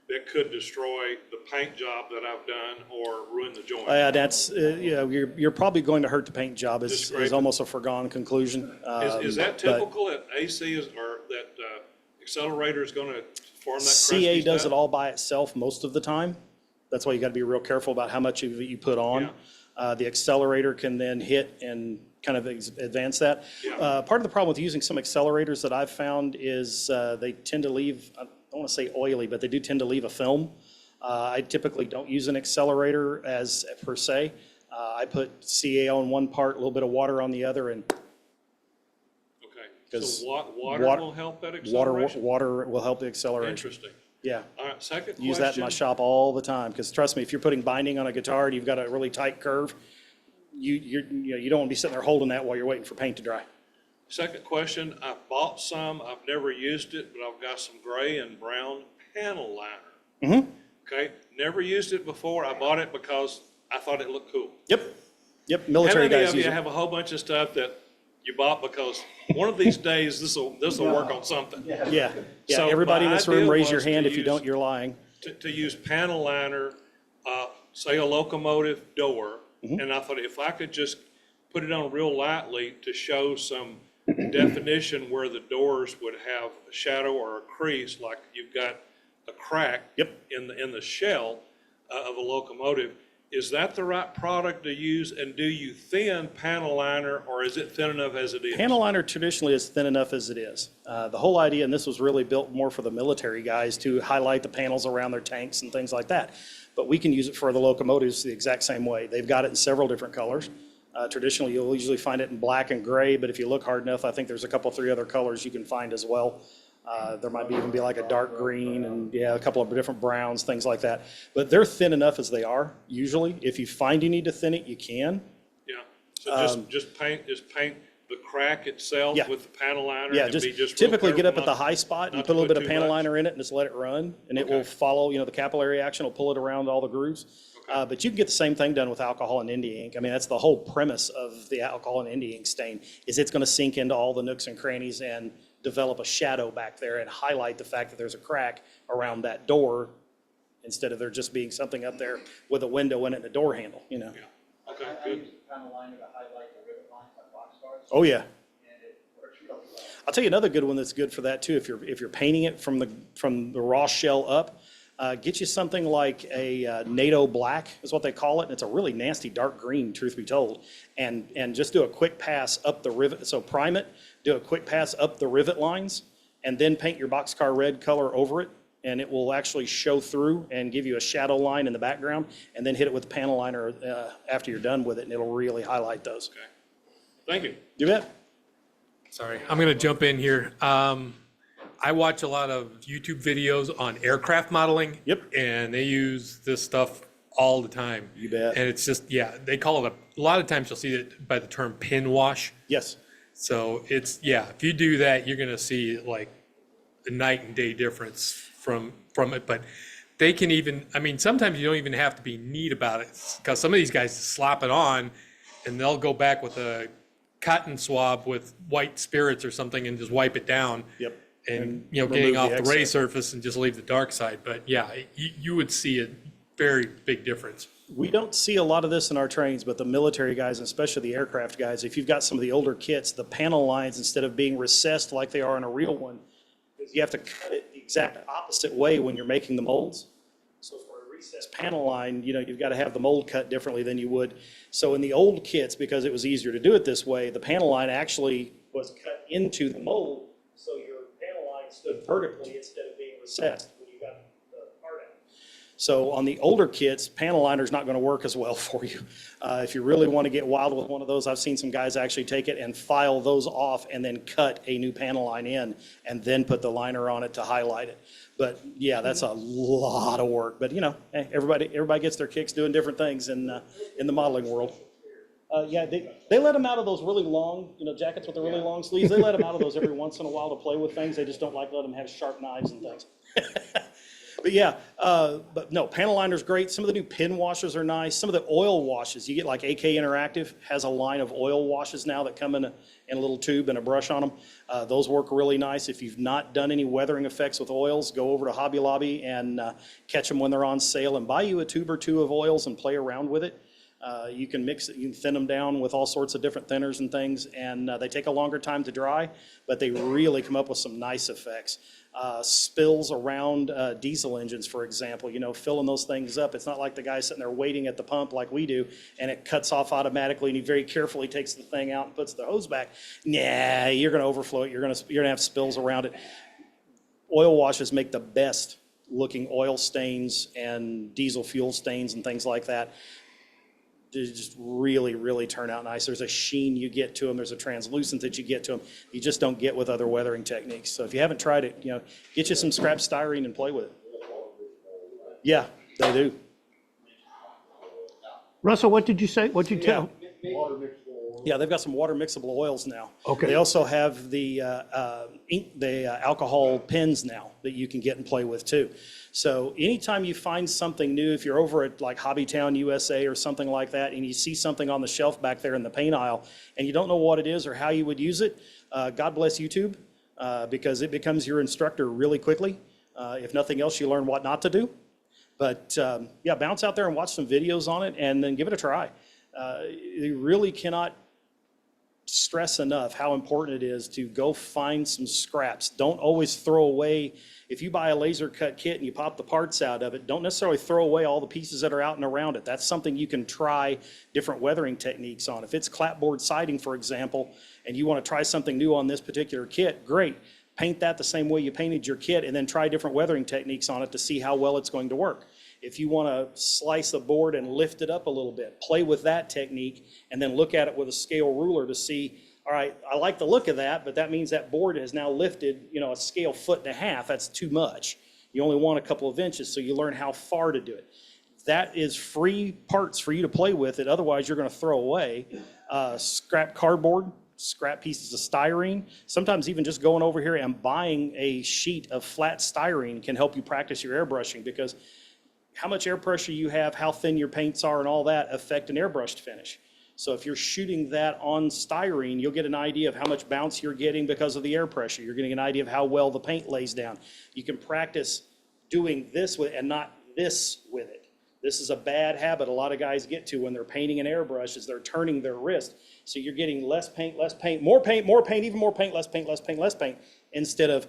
that could destroy the paint job that I've done or ruin the joint.
Yeah, that's, you're probably going to hurt the paint job is almost a foregone conclusion.
Is that typical that AC or that accelerator is gonna form that crusty
CA does
stuff?
it all by itself most of the time. That's why you gotta be real careful about how much of it you put on. The accelerator can then hit and kind of advance that. Part of the problem with using some accelerators that I've found is they tend to leave, I don't want to say oily, but they do tend to leave a film. I typically don't use an accelerator as per se. I put CA on one part, a little bit of water on the other, and
so water will help that acceleration?
Water will help the acceleration.
Interesting.
Yeah.
All right, second question.
Use that in my shop all the time, because trust me, if you're putting binding on a guitar and you've got a really tight curve, you don't want to be sitting there holding that while you're waiting for paint to dry.
Second question, I bought some, I've never used it, but I've got some gray and brown panel liner. Okay, never used it before. I bought it because I thought it looked cool.
Yep, military guys use it.
How many of you have a whole bunch of stuff that you bought because one of these days this will work on something?
Yeah,
So
everybody in
my
this room,
idea
raise your
was
hand.
to
If you don't,
use-
you're lying.
To use panel liner, say a locomotive door, and I thought if I could just put it on real lightly to show some definition where the doors would have a shadow or a crease, like you've got a crack in the shell of a locomotive. Is that the right product to use, and do you thin panel liner, or is it thin enough as it is?
Panel liner traditionally is thin enough as it is. The whole idea, and this was really built more for the military guys to highlight the panels around their tanks and things like that. But we can use it for the locomotives the exact same way. They've got it in several different colors. Traditionally, you'll usually find it in black and gray, but if you look hard enough, I think there's a couple, 3 other colors you can find as well. There might even be like a dark green and a couple of different browns, things like that. But they're thin enough as they are, usually. If you find you need to thin it, you can.
Yeah, so just paint the crack itself with the panel liner?
Yeah,
and be
just
real
typically get up
careful
at the high spot and
not
put a
to
little bit of
too
panel
much?
liner in it and just let it run, and it will follow, the capillary action will pull it around all the grooves. But you can get the same thing done with alcohol and India ink. I mean, that's the whole premise of the alcohol and India ink stain, is it's going to sink into all the nooks and crannies and develop a shadow back there and highlight the fact that there's a crack around that door, instead of there just being something up there with a window in it and a door handle,
Okay,
I
good.
use a panel liner to highlight the rivet lines on box cars.
Oh, yeah.
And it works real well.
I'll tell you another good one that's good for that too. If you're painting it from the raw shell up, get you something like a NATO black is what they call it. And it's a really nasty dark green, truth be told. And just do a quick pass up the rivet. So prime it, do a quick pass up the rivet lines, and then paint your boxcar red color over it. And it will actually show through and give you a shadow line in the background, and then hit it with the panel liner after you're done with it, and it'll really highlight those.
Okay. Thank you.
You bet.
Sorry, I'm gonna jump in here. I watch a lot of YouTube videos on aircraft modeling.
Yep.
And they use this stuff all the time.
You bet.
And it's just, yeah, they call it a lot of times you'll see it by the term pin wash.
Yes.
So it's, yeah, if you do that, you're gonna see like the night and day difference from it. But they can even, I mean, sometimes you don't even have to be neat about it, because some of these guys slap it on and they'll go back with a cotton swab with white spirits or something and just wipe it down.
Yep.
And you know, getting
remove
off
the
the ray
excess.
surface and just leave the dark side. But yeah, you would see a very big difference.
We don't see a lot of this in our trains, but the military guys, and especially the aircraft guys, if you've got some of the older kits, the panel lines, instead of being recessed like they are in a real one, you have to cut it the exact opposite way when you're making the molds. So for a recessed panel line, you know, you've got to have the mold cut differently than you would. So in the old kits, because it was easier to do it this way, the panel line actually was cut into the mold, so your panel line stood vertically instead of being recessed when you got the part out. So on the older kits, panel liner's not going to work as well for you. If you really want to get wild with one of those, I've seen some guys actually take it and file those off and then cut a new panel line in and then put the liner on it to highlight it. But yeah, that's a lot of work. But you know, everybody gets their kicks doing different things in the modeling world. Yeah, they let them out of those really long, you know, jackets with the really long sleeves. They let them out of those every once in a while to play with things. They just don't like letting them have sharp knives and things. But yeah, but no, panel liner's great. Some of the new pin washers are nice. Some of the oil washes, you get like AK Interactive has a line of oil washes now that come in a little tube and a brush on them. Those work really nice. If you've not done any weathering effects with oils, go over to Hobby Lobby and catch them when they're on sale and buy you a tube or two of oils and play around with it. You can mix it, you can thin them down with all sorts of different thinners and things, and they take a longer time to dry, but they really come up with some nice effects. Spills around diesel engines, for example, you know, filling those things up. It's not like the guy sitting there waiting at the pump like we do, and it cuts off automatically, and he very carefully takes the thing out and puts the hose back. Nah, you're going to overflow it. You're going to have spills around it. Oil washes make the best looking oil stains and diesel fuel stains and things like that. They just really, really turn out nice. There's a sheen you get to them. There's a translucence that you get to them. You just don't get with other weathering techniques. So if you haven't tried it, you know, get you some scrap styrene and play with it. Yeah, they do.
Russell, what did you say? What did you tell?
Yeah, they've got some water mixable oils now.
Okay.
They also have the alcohol pens now that you can get and play with too. So anytime you find something new, if you're over at like Hobbytown USA or something like that, and you see something on the shelf back there in the paint aisle, and you don't know what it is or how you would use it, God bless YouTube, because it becomes your instructor really quickly. If nothing else, you learn what not to do. But yeah, bounce out there and watch some videos on it, and then give it a try. You really cannot stress enough how important it is to go find some scraps. Don't always throw away. If you buy a laser cut kit and you pop the parts out of it, don't necessarily throw away all the pieces that are out and around it. That's something you can try different weathering techniques on. If it's clapboard siding, for example, and you want to try something new on this particular kit, great. Paint that the same way you painted your kit and then try different weathering techniques on it to see how well it's going to work. If you want to slice a board and lift it up a little bit, play with that technique and then look at it with a scale ruler to see, all right, I like the look of that, but that means that board is now lifted, you know, a scale 1.5 feet. That's too much. You only want a couple of inches, so you learn how far to do it. That is free parts for you to play with it. Otherwise, you're going to throw away scrap cardboard, scrap pieces of styrene. Sometimes even just going over here and buying a sheet of flat styrene can help you practice your airbrushing, because how much air pressure you have, how thin your paints are, and all that affect an airbrushed finish. So if you're shooting that on styrene, you'll get an idea of how much bounce you're getting because of the air pressure. You're getting an idea of how well the paint lays down. You can practice doing this with and not this with it. This is a bad habit a lot of guys get to when they're painting an airbrush is they're turning their wrist. So you're getting less paint, more paint, more paint, even more paint, less paint, less paint, less paint, instead of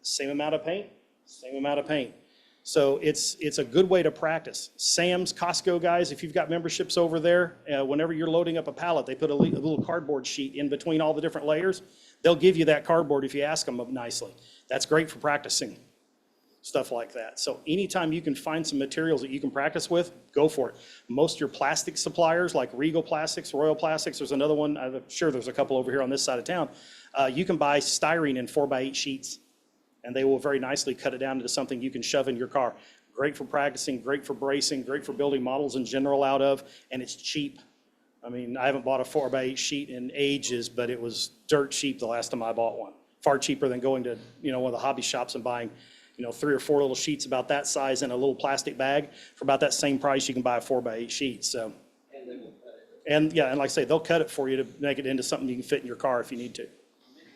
same amount of paint, same amount of paint. So it's a good way to practice. Sam's, Costco guys, if you've got memberships over there, whenever you're loading up a pallet, they put a little cardboard sheet in between all the different layers. They'll give you that cardboard if you ask them nicely. That's great for practicing stuff like that. So anytime you can find some materials that you can practice with, go for it. Most of your plastic suppliers like Regal Plastics, Royal Plastics, there's another one, I'm sure there's a couple over here on this side of town. You can buy styrene in 4x8 sheets, and they will very nicely cut it down into something you can shove in your car. Great for practicing, great for bracing, great for building models in general out of, and it's cheap. I mean, I haven't bought a 4x8 sheet in ages, but it was dirt cheap the last time I bought one. Far cheaper than going to, one of the hobby shops and buying 3 or 4 little sheets about that size in a little plastic bag. For about that same price, you can buy a 4x8 sheet. So, and yeah, and like I say, they'll cut it for you to make it into something you can fit in your car if you need to.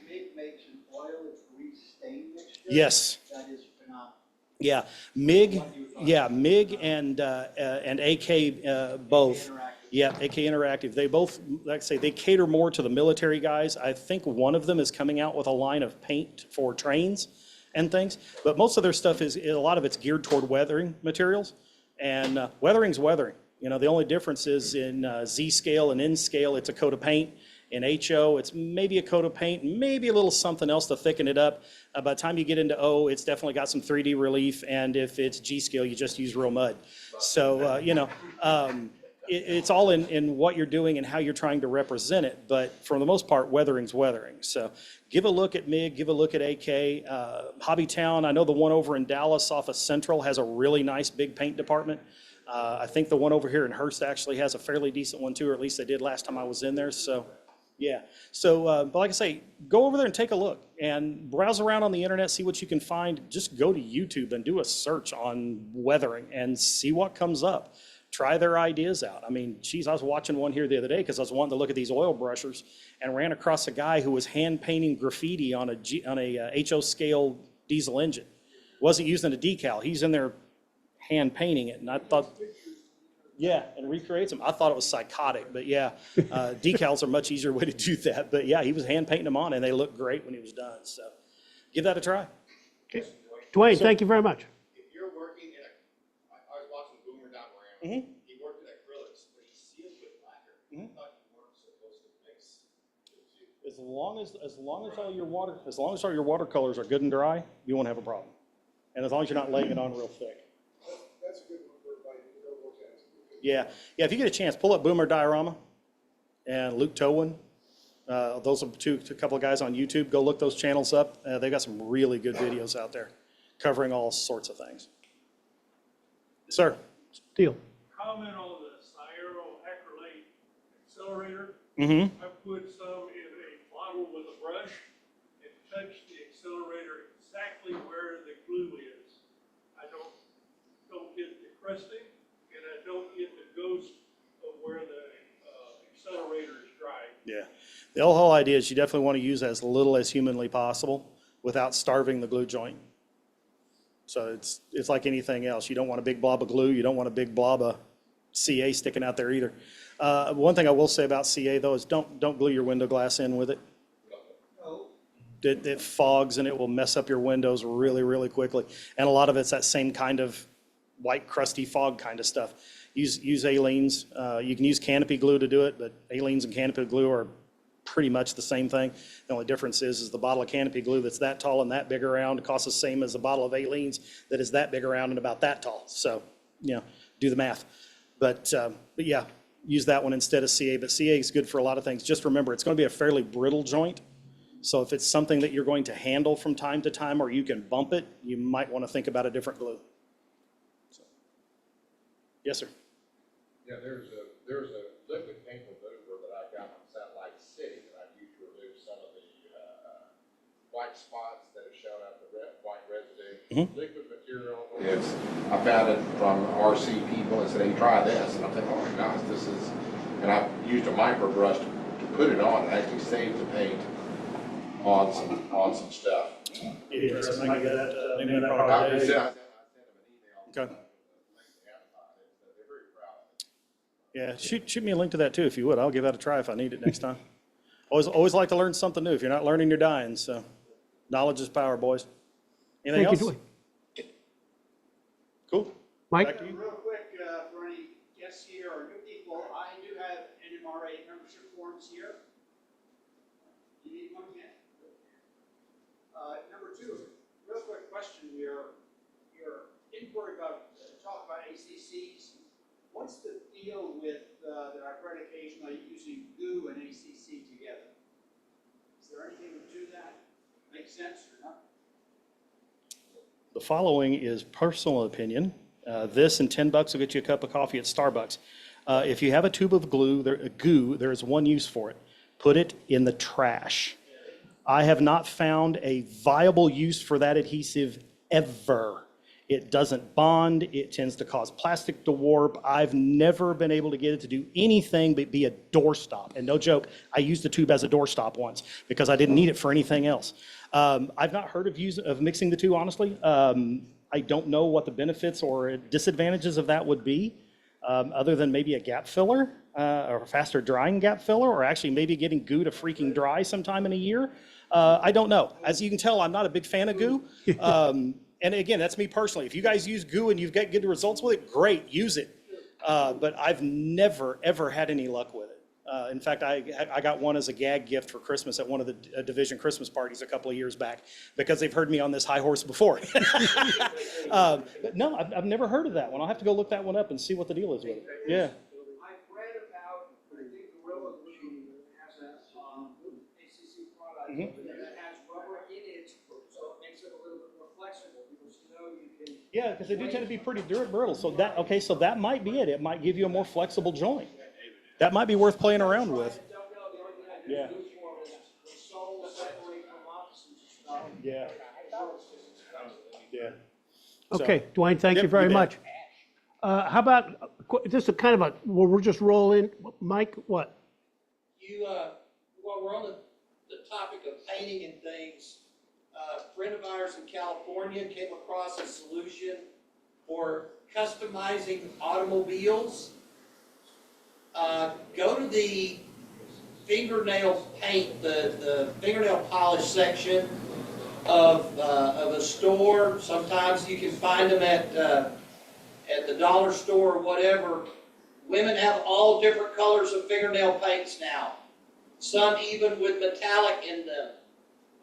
MIG makes an oil-free stain mixture.
Yes.
That is phenomenal.
Yeah, MIG and AK both. Yeah, AK Interactive. They both, like I say, they cater more to the military guys. I think one of them is coming out with a line of paint for trains and things, but most of their stuff a lot of it's geared toward weathering materials, and weathering's weathering. The only difference is in Z scale and N scale, it's a coat of paint. In HO, it's maybe a coat of paint, maybe a little something else to thicken it up. By the time you get into O, it's definitely got some 3D relief, and if it's G scale, you just use real mud. So, it's all in what you're doing and how you're trying to represent it, but for the most part, weathering's weathering. So give a look at MIG, give a look at AK. Hobbytown, I know the one over in Dallas off of Central has a really nice big paint department. I think the one over here in Hearst actually has a fairly decent one too, or at least they did last time I was in there, so. Yeah, so, but like I say, go over there and take a look and browse around on the internet, see what you can find. Just go to YouTube and do a search on weathering and see what comes up. Try their ideas out. I mean, geez, I was watching one here the other day because I was wanting to look at these oil brushers and ran across a guy who was hand painting graffiti on a HO scale diesel engine. Wasn't using a decal. He's in there hand painting it, and I thought, yeah, and recreates them. I thought it was psychotic, but yeah, decals are a much easier way to do that. But yeah, he was hand painting them on, and they looked great when he was done. So give that a try.
Okay. Dwayne, thank you very much.
If you're working in I was watching Boomer Down
Mm-hmm.
He worked in acrylics, but he sealed with lacquer.
Mm-hmm.
I thought you weren't supposed to mix.
As long as all your watercolors are good and dry, you won't have a problem. And as long as you're not laying it on real thick.
That's a good one for everybody to go look at.
Yeah, if you get a chance, pull up Boomer Diorama and Luke Towin. Those are a couple of guys on YouTube. Go look those channels up. They've got some really good videos out there covering all sorts of things. Sir.
Deal.
Comment on the Cyro acrylate accelerator.
Mm-hmm.
I put some in a bottle with a brush and touched the accelerator exactly where the glue is. I don't get the crusting, and I don't get the ghost of where the accelerator is dry.
Yeah. The whole idea is you definitely want to use as little as humanly possible without starving the glue joint. So it's like anything else. You don't want a big blob of glue. You don't want a big blob of CA sticking out there either. One thing I will say about CA though is don't glue your window glass in with it. It fogs and it will mess up your windows really, really quickly. And a lot of it's that same kind of white crusty fog kind of stuff. Use Aleenes. You can use canopy glue to do it, but Aleenes and canopy glue are pretty much the same thing. The only difference is the bottle of canopy glue that's that tall and that big around costs the same as a bottle of Aleenes that is that big around and about that tall. So, do the math. But yeah, use that one instead of CA. But CA is good for a lot of things. Just remember, it's going to be a fairly brittle joint. So if it's something that you're going to handle from time to time or you can bump it, you might want to think about a different glue. So. Yes, sir.
Yeah, there's a liquid paint remover that I got on Satellite City that I've used to remove some of the white spots that have shown up, the white residue.
Mm-hmm.
Liquid material. I found it from RC people and said, hey, try this. And I'm thinking, oh my gosh, this is, and I used a micro brush to put it on and actually save the paint on some stuff.
Yeah, something like that.
I sent them an email.
Okay. Yeah, shoot me a link to that too, if you would. I'll give that a try if I need it next time. Always like to learn something new. If you're not learning, you're dying, so knowledge is power, boys. Anything
Thank you,
else?
Dwayne.
Cool.
Mike?
Back to you.
Real quick, for any guests here or new people, I do have NMRA membership forms here. You need one, yeah? Number two, real quick question, your inquiry about, talk about ACCs. What's the deal with, that I've read occasionally using GU and ACC together? Is there anything to that? Make sense or not?
The following is personal opinion. This and $10 will get you a cup of coffee at Starbucks. If you have a tube of goo, there is one use for it. Put it in the trash. I have not found a viable use for that adhesive ever. It doesn't bond. It tends to cause plastic to warp. I've never been able to get it to do anything but be a doorstop. And no joke, I used the tube as a doorstop once because I didn't need it for anything else. I've not heard of mixing the two, honestly. I don't know what the benefits or disadvantages of that would be, other than maybe a gap filler or a faster drying gap filler, or actually maybe getting goo to freaking dry sometime in a year. I don't know. As you can tell, I'm not a big fan of goo. And again, that's me personally. If you guys use goo and you've got good results with it, great, use it. But I've never, ever had any luck with it. In fact, I got one as a gag gift for Christmas at one of the division Christmas parties a couple of years back because they've heard me on this high horse before. But no, I've never heard of that one. I'll have to go look that one up and see what the deal is with it. Yeah.
I've read about, I think Gorilla Glue has an ACC product that has rubber in it, so it makes it a little bit more flexible because you can.
Yeah, because they do tend to be pretty brittle. So that might be it. It might give you a more flexible joint. That might be worth playing around with. Yeah. Yeah. Yeah.
Okay, Dwayne, thank you very much. How about, just a kind of a, well, we're just rolling. Mike, what?
While we're on the topic of painting and things, a friend of ours in California came across a solution for customizing automobiles. Go to the fingernail paint, the fingernail polish section of a store. Sometimes you can find them at the dollar store or whatever. Women have all different colors of fingernail paints now, some even with metallic in them.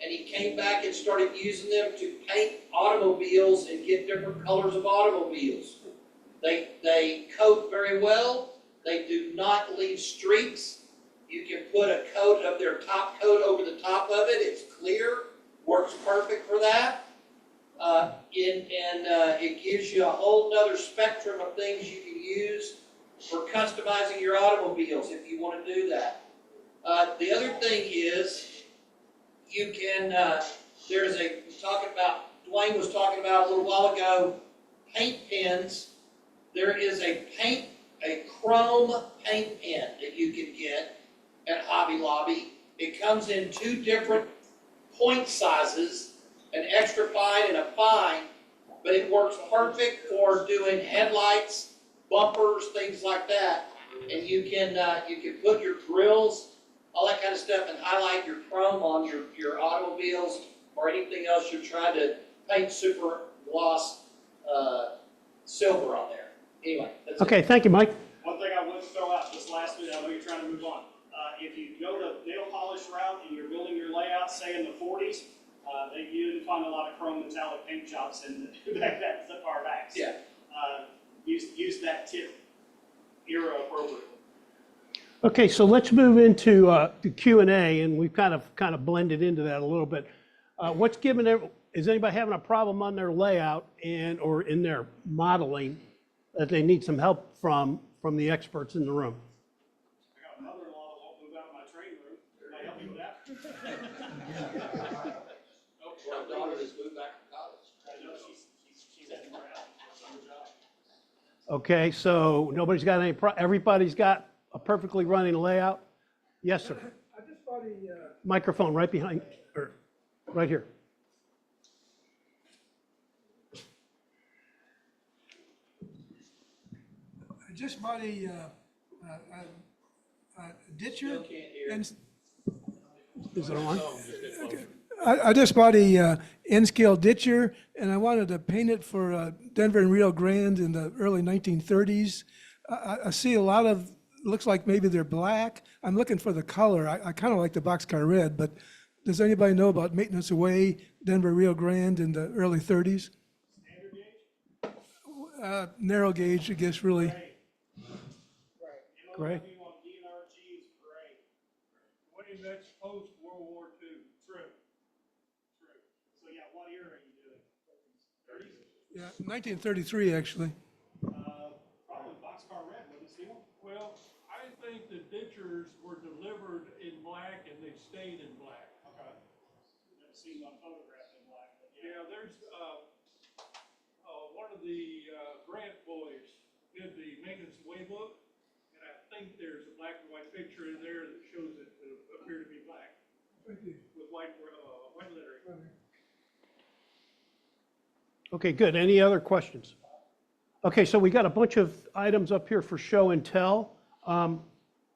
And he came back and started using them to paint automobiles and get different colors of automobiles. They coat very well. They do not leave streaks. You can put a coat of their top coat over the top of it. It's clear, works perfect for that. It gives you a whole nother spectrum of things you can use for customizing your automobiles if you want to do that. The other thing is you can, Dwayne was talking about a little while ago, paint pens. There is a chrome paint pen that you can get at Hobby Lobby. It comes in two different point sizes, an extra fine and a fine, but it works perfect for doing headlights, bumpers, things like that. And you can put your grills, all that kind of stuff, and highlight your chrome on your automobiles or anything else you're trying to paint super gloss silver on there. Anyway, that's
Okay,
it.
thank you, Mike.
One thing I would throw out just last minute, I know you're trying to move on. If you go the nail polish route and you're building your layout, say in the 40s, you can find a lot of chrome metallic paint jobs in the back far backs.
Yeah.
Use that tip era appropriately.
Okay, so let's move into the Q&A, and we've kind of blended into that a little bit. Is anybody having a problem on their layout or in their modeling that they need some help from the experts in the room?
I got a mother-in-law that won't move out of my training room. Can I help you with that?
My daughter has moved back from college.
I know she's at Brown. That's her job.
Okay, so nobody's got everybody's got a perfectly running layout? Yes, sir.
I just thought he,
Microphone right behind, or right here.
just thought he
Ditcher. And
Is it on?
I just bought a N-scale ditcher, and I wanted to paint it for Denver and Rio Grande in the early 1930s. I see a lot of, looks like maybe they're black. I'm looking for the color. I kind of like the boxcar red, but does anybody know about Maintenance Away, Denver, Rio Grande in the early 30s? Narrow gauge, I guess, really.
Gray.
That's post World War II. True.
So yeah, what era are you doing? 30s?
Yeah, 1933, actually.
Probably boxcar red, wouldn't it, Steve?
Well, I think the ditchers were delivered in black and they stayed in black.
Okay. Never seen one photographed in black, but
Yeah, there's, one of the, Grant boys did the maintenance way book, and I think there's a black and white picture in there that shows it to appear to be black with white lettering.
Okay, good. Any other questions? Okay, so we got a bunch of items up here for show and tell.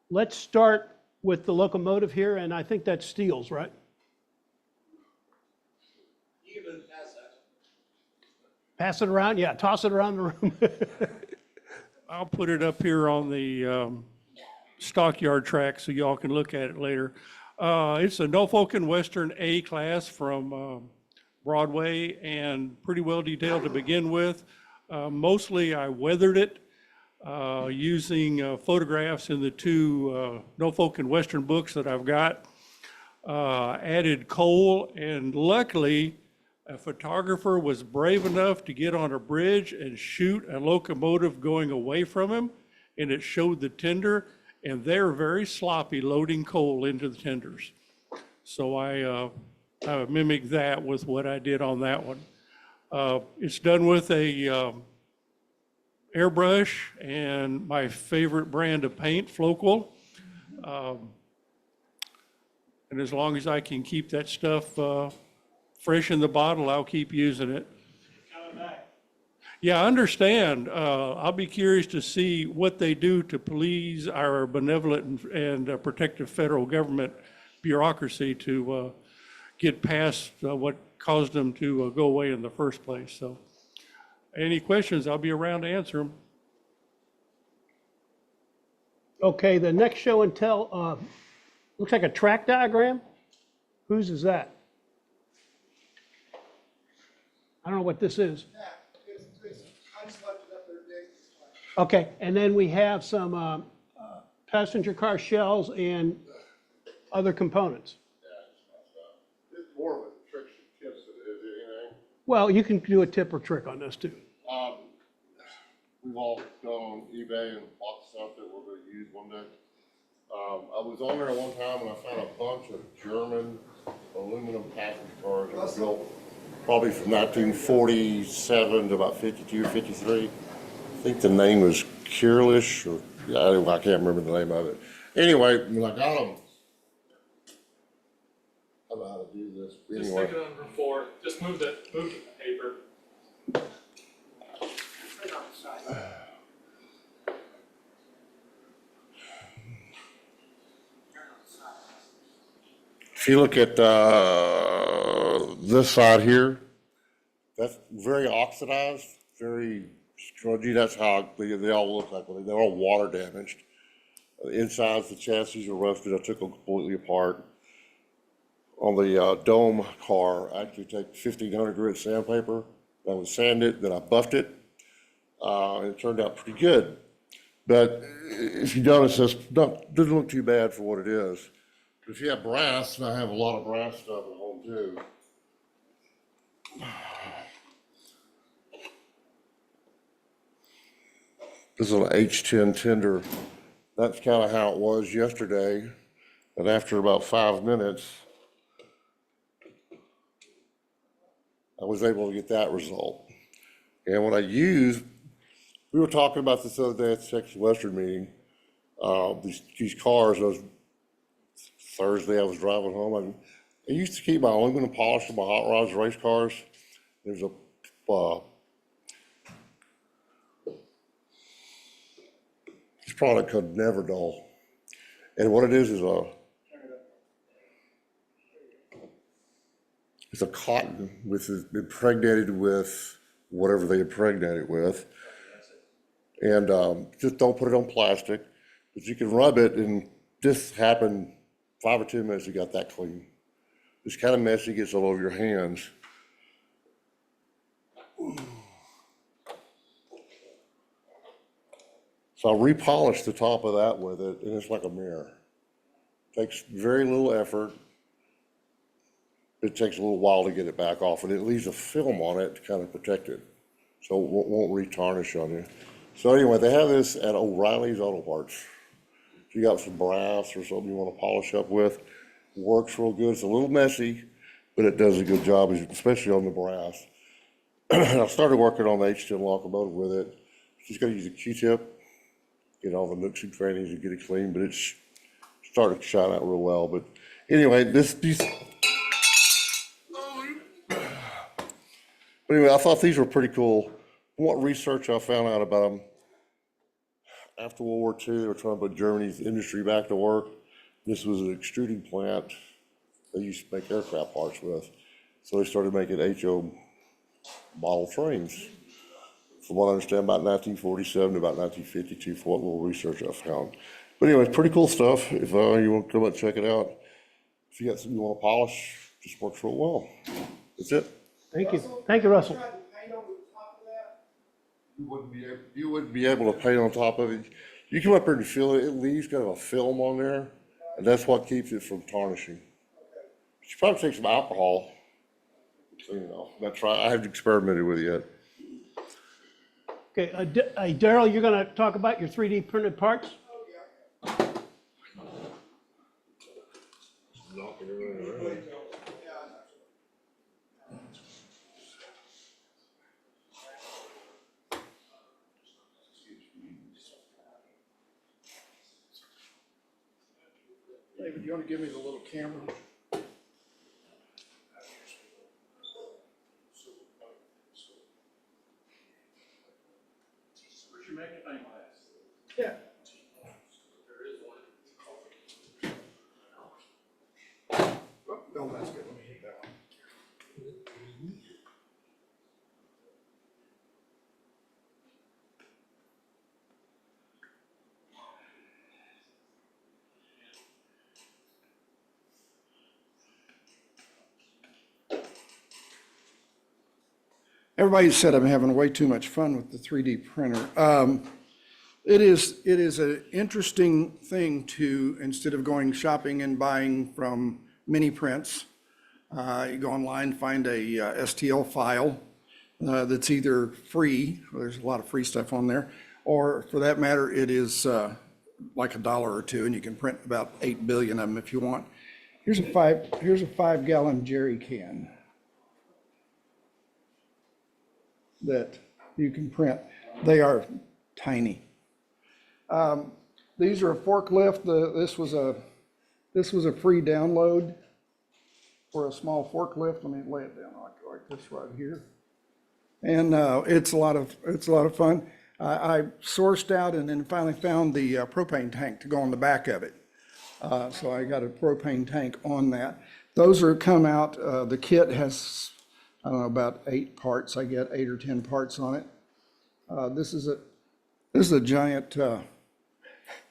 Let's start with the locomotive here, and I think that's Steele's, right?
You can move past that.
Pass it around? Yeah, toss it around the room.
I'll put it up here on the stockyard track so y'all can look at it later. It's a Norfolk and Western A class from Broadway and pretty well detailed to begin with. Mostly I weathered it using photographs in the two Norfolk and Western books that I've got. Added coal, and luckily a photographer was brave enough to get on a bridge and shoot a locomotive going away from him, and it showed the tender, and they're very sloppy loading coal into the tenders. So I mimicked that with what I did on that one. It's done with a airbrush and my favorite brand of paint, Floqual. And as long as I can keep that stuff fresh in the bottle, I'll keep using it.
coming back.
Yeah, I understand. I'll be curious to see what they do to please our benevolent and protective federal government bureaucracy to get past what caused them to go away in the first place. So any questions, I'll be around to answer them.
Okay, the next show and tell looks like a track diagram. Whose is that? I don't know what this is. Okay, and then we have some passenger car shells and other components.
It's more of a trick than tips than it is anything.
Well, you can do a tip or trick on this too.
We've all gone on eBay and bought stuff that we're gonna use one day. I was on there one time and I found a bunch of German aluminum passenger cars that were built probably from 1947 to about 52, 53. I think the name was Kirlish, or I can't remember the name of it. Anyway, when I got them, I don't know how to do this.
Just
Anyway.
stick it on the floor. Just move the paper.
If you look at this side here, that's very oxidized, very scrungy. That's how they all look like. They're all water damaged. The insides, the chassis are rusted. I took them completely apart. On the dome car, I actually take 1500 grit sandpaper. I would sand it, then I buffed it, and it turned out pretty good. But if you notice, this doesn't look too bad for what it is. If you have brass, and I have a lot of brass stuff at home too. This is an H10 tender. That's kind of how it was yesterday. And after about 5 minutes, I was able to get that result. And what I used, we were talking about this other day at the Texas Western meeting. These cars, Thursday I was driving home. I used to keep my aluminum polish in my hot rods race cars. There's a
product called Never Dull. And what it is it's a cotton with impregnated with whatever they impregnate it with. And just don't put it on plastic, but you can rub it, and this happened 5 or 10 minutes, you got that clean. It's kind of messy, gets all over your hands. So I repolished the top of that with it, and it's like a mirror. Takes very little effort. It takes a little while to get it back off, and it leaves a film on it to kind of protect it, so it won't retarnish on you. So anyway, they have this at O'Reilly's Auto Parts. If you got some brass or something you want to polish up with, works real good. It's a little messy, but it does a good job, especially on the brass. I started working on the H10 locomotive with it. Just got to use a Q-tip, get all the nooks and crannies and get it clean, but it's starting to shine out real well. But anyway, but anyway, I thought these were pretty cool. From what research I found out about them, after World War II, they were trying to put Germany's industry back to work. This was an extruding plant they used to make aircraft parts with. So they started making HO model trains. From what I understand, about 1947 to about 1952, for what little research I found. But anyway, pretty cool stuff. If you want to come up and check it out, if you got something you want to polish, just works real well. That's it.
Thank you. Thank you, Russell.
You wouldn't be able to paint on top of it. You come up here and feel it, it leaves kind of a film on there, and that's what keeps it from tarnishing. You should probably take some alcohol, clean it off. That's right. I haven't experimented with it yet.
Okay, Daryl, you're going to talk about your 3D printed parts?
David, you want to give me the little camera? Yeah. Oh, no, that's good. Let me hit that one. Everybody said I'm having way too much fun with the 3D printer. It is an interesting thing to, instead of going shopping and buying from mini prints, you go online, find a STL file that's either free, there's a lot of free stuff on there, or for that matter, it is like $1 or $2, and you can print about 8 billion of them if you want. Here's a 5-gallon jerry can that you can print. They are tiny. These are a forklift. This was a free download for a small forklift. Let me lay it down like this right here. And it's a lot of fun. I sourced out and then finally found the propane tank to go on the back of it. So I got a propane tank on that. Those are come out. The kit has, I don't know, about 8 parts. I get 8 or 10 parts on it. This is a giant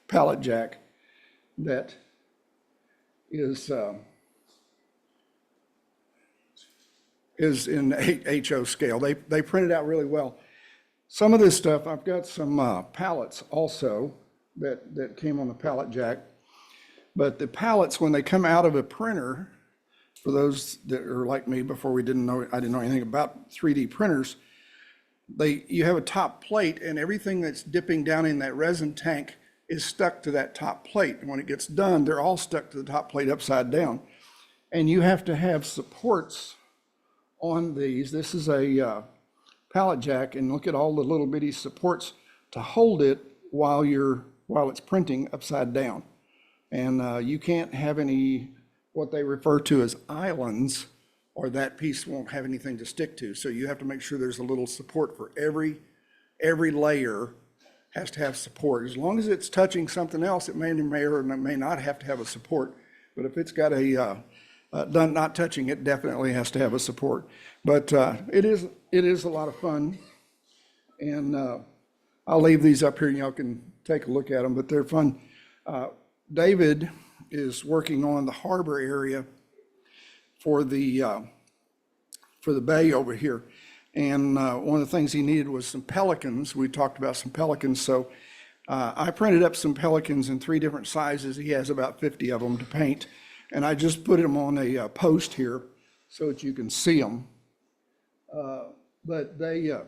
pallet jack that is in HO scale. They print it out really well. Some of this stuff, I've got some pallets also that came on the pallet jack. But the pallets, when they come out of a printer, for those that are like me before I didn't know anything about 3D printers, you have a top plate, and everything that's dipping down in that resin tank is stuck to that top plate. And when it gets done, they're all stuck to the top plate upside down. And you have to have supports on these. This is a pallet jack, and look at all the little bitty supports to hold it while it's printing upside down. And you can't have any, what they refer to as islands, or that piece won't have anything to stick to. So you have to make sure there's a little support for every layer
has to have support. As long as it's touching something else, it may or may not have to have a support. But if it's got a not touching it, definitely has to have a support. But it is a lot of fun, and I'll leave these up here and y'all can take a look at them. But they're fun. David is working on the harbor area for the bay over here. And one of the things he needed was some pelicans. We talked about some pelicans. So I printed up some pelicans in 3 different sizes. He has about 50 of them to paint. And I just put them on a post here so that you can see them. But they're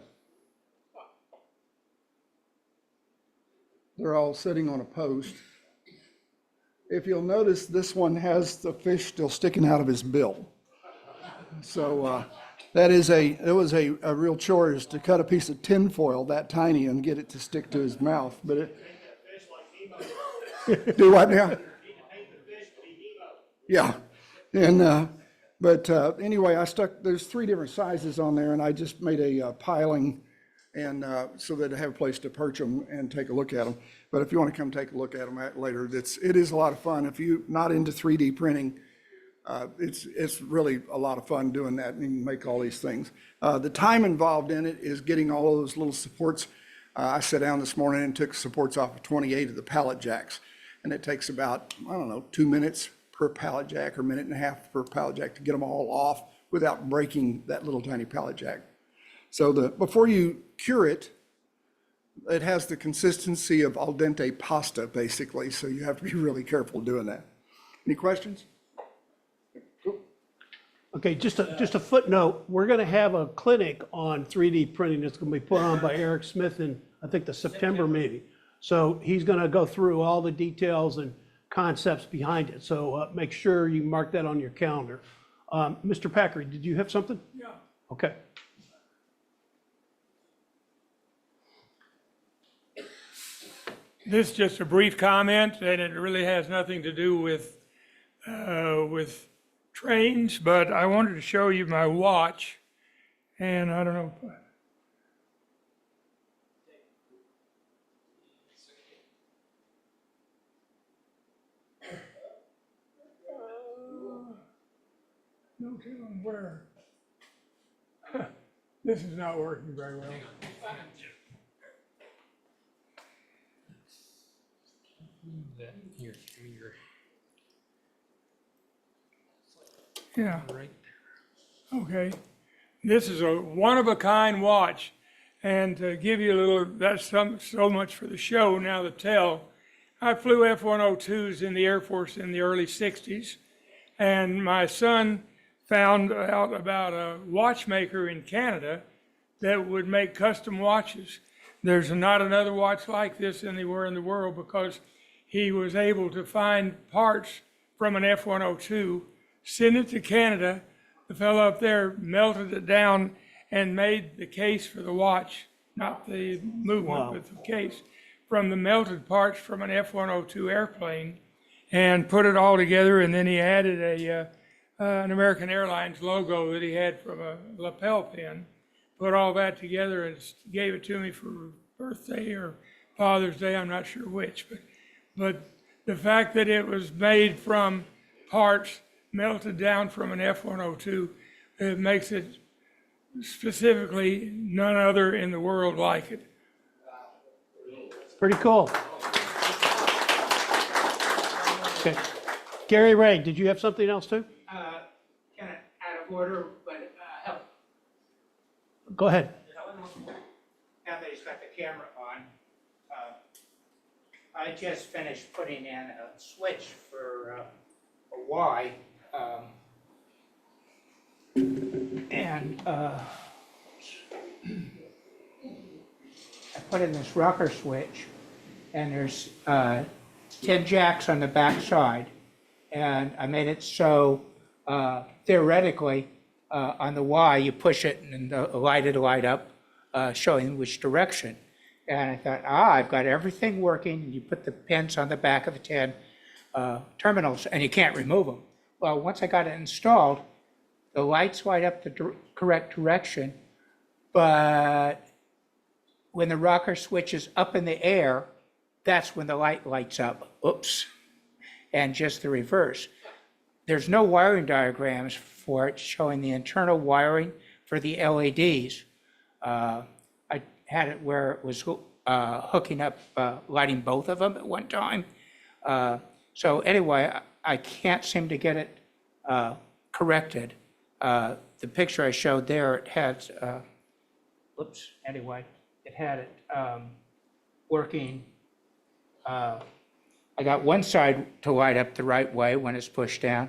all sitting on a post. If you'll notice, this one has the fish still sticking out of his bill. So it was a real chore, is to cut a piece of tin foil that tiny and get it to stick to his mouth. But do what now? Yeah, and but anyway, there's 3 different sizes on there, and I just made a piling, and so that I have a place to perch them and take a look at them. But if you want to come take a look at them later, it is a lot of fun. If you're not into 3D printing, it's really a lot of fun doing that, and you can make all these things. The time involved in it is getting all of those little supports. I sat down this morning and took supports off of 28 of the pallet jacks, and it takes about, 2 minutes per pallet jack or 1.5 minutes per pallet jack to get them all off without breaking that little tiny pallet jack. So before you cure it, it has the consistency of al dente pasta, basically, so you have to be really careful doing that. Any questions?
Okay, just a footnote, we're gonna have a clinic on 3D printing that's gonna be put on by Eric Smith in, I think, the September meeting. So he's gonna go through all the details and concepts behind it. So make sure you mark that on your calendar. Mr. Packer, did you have something?
Yeah.
Okay.
This is just a brief comment, and it really has nothing to do with trains, but I wanted to show you my watch, and I don't know. No telling where. This is not working very well.
Here, give me your.
Yeah.
Right
Okay. This is a one-of-a-kind watch. And to give you a little, that's so much for the show, now the tell. I flew F-102s in the Air Force in the early 60s. And my son found out about a watchmaker in Canada that would make custom watches. There's not another watch like this anywhere in the world, because he was able to find parts from an F-102, send it to Canada. The fellow up there melted it down and made the case for the watch, not the movement, but the case, from the melted parts from an F-102 airplane, and put it all together. And then he added an American Airlines logo that he had from a lapel pin, put all that together and gave it to me for birthday or Father's Day, I'm not sure which. But the fact that it was made from parts melted down from an F-102, it makes it specifically none other in the world like it.
Pretty cool. Okay. Gary Ray, did you have something else too?
Kind of out of order, but help.
Go ahead.
Now that he's got the camera on, I just finished putting in a switch for a Y, and I put in this rocker switch, and there's 10 jacks on the back side, and I made it so theoretically on the Y you push it and the light will light up, showing which direction. And I thought, I've got everything working. And you put the pins on the back of the 10 terminals, and you can't remove them. Well, once I got it installed, the lights light up the correct direction, but when the rocker switch is up in the air, that's when the light lights up. Oops. And just the reverse. There's no wiring diagrams for it showing the internal wiring for the LEDs. I had it where it was hooking up, lighting both of them at one time. So anyway, I can't seem to get it corrected. The picture I showed there, it had, anyway, it had it working. I got one side to light up the right way when it's pushed down,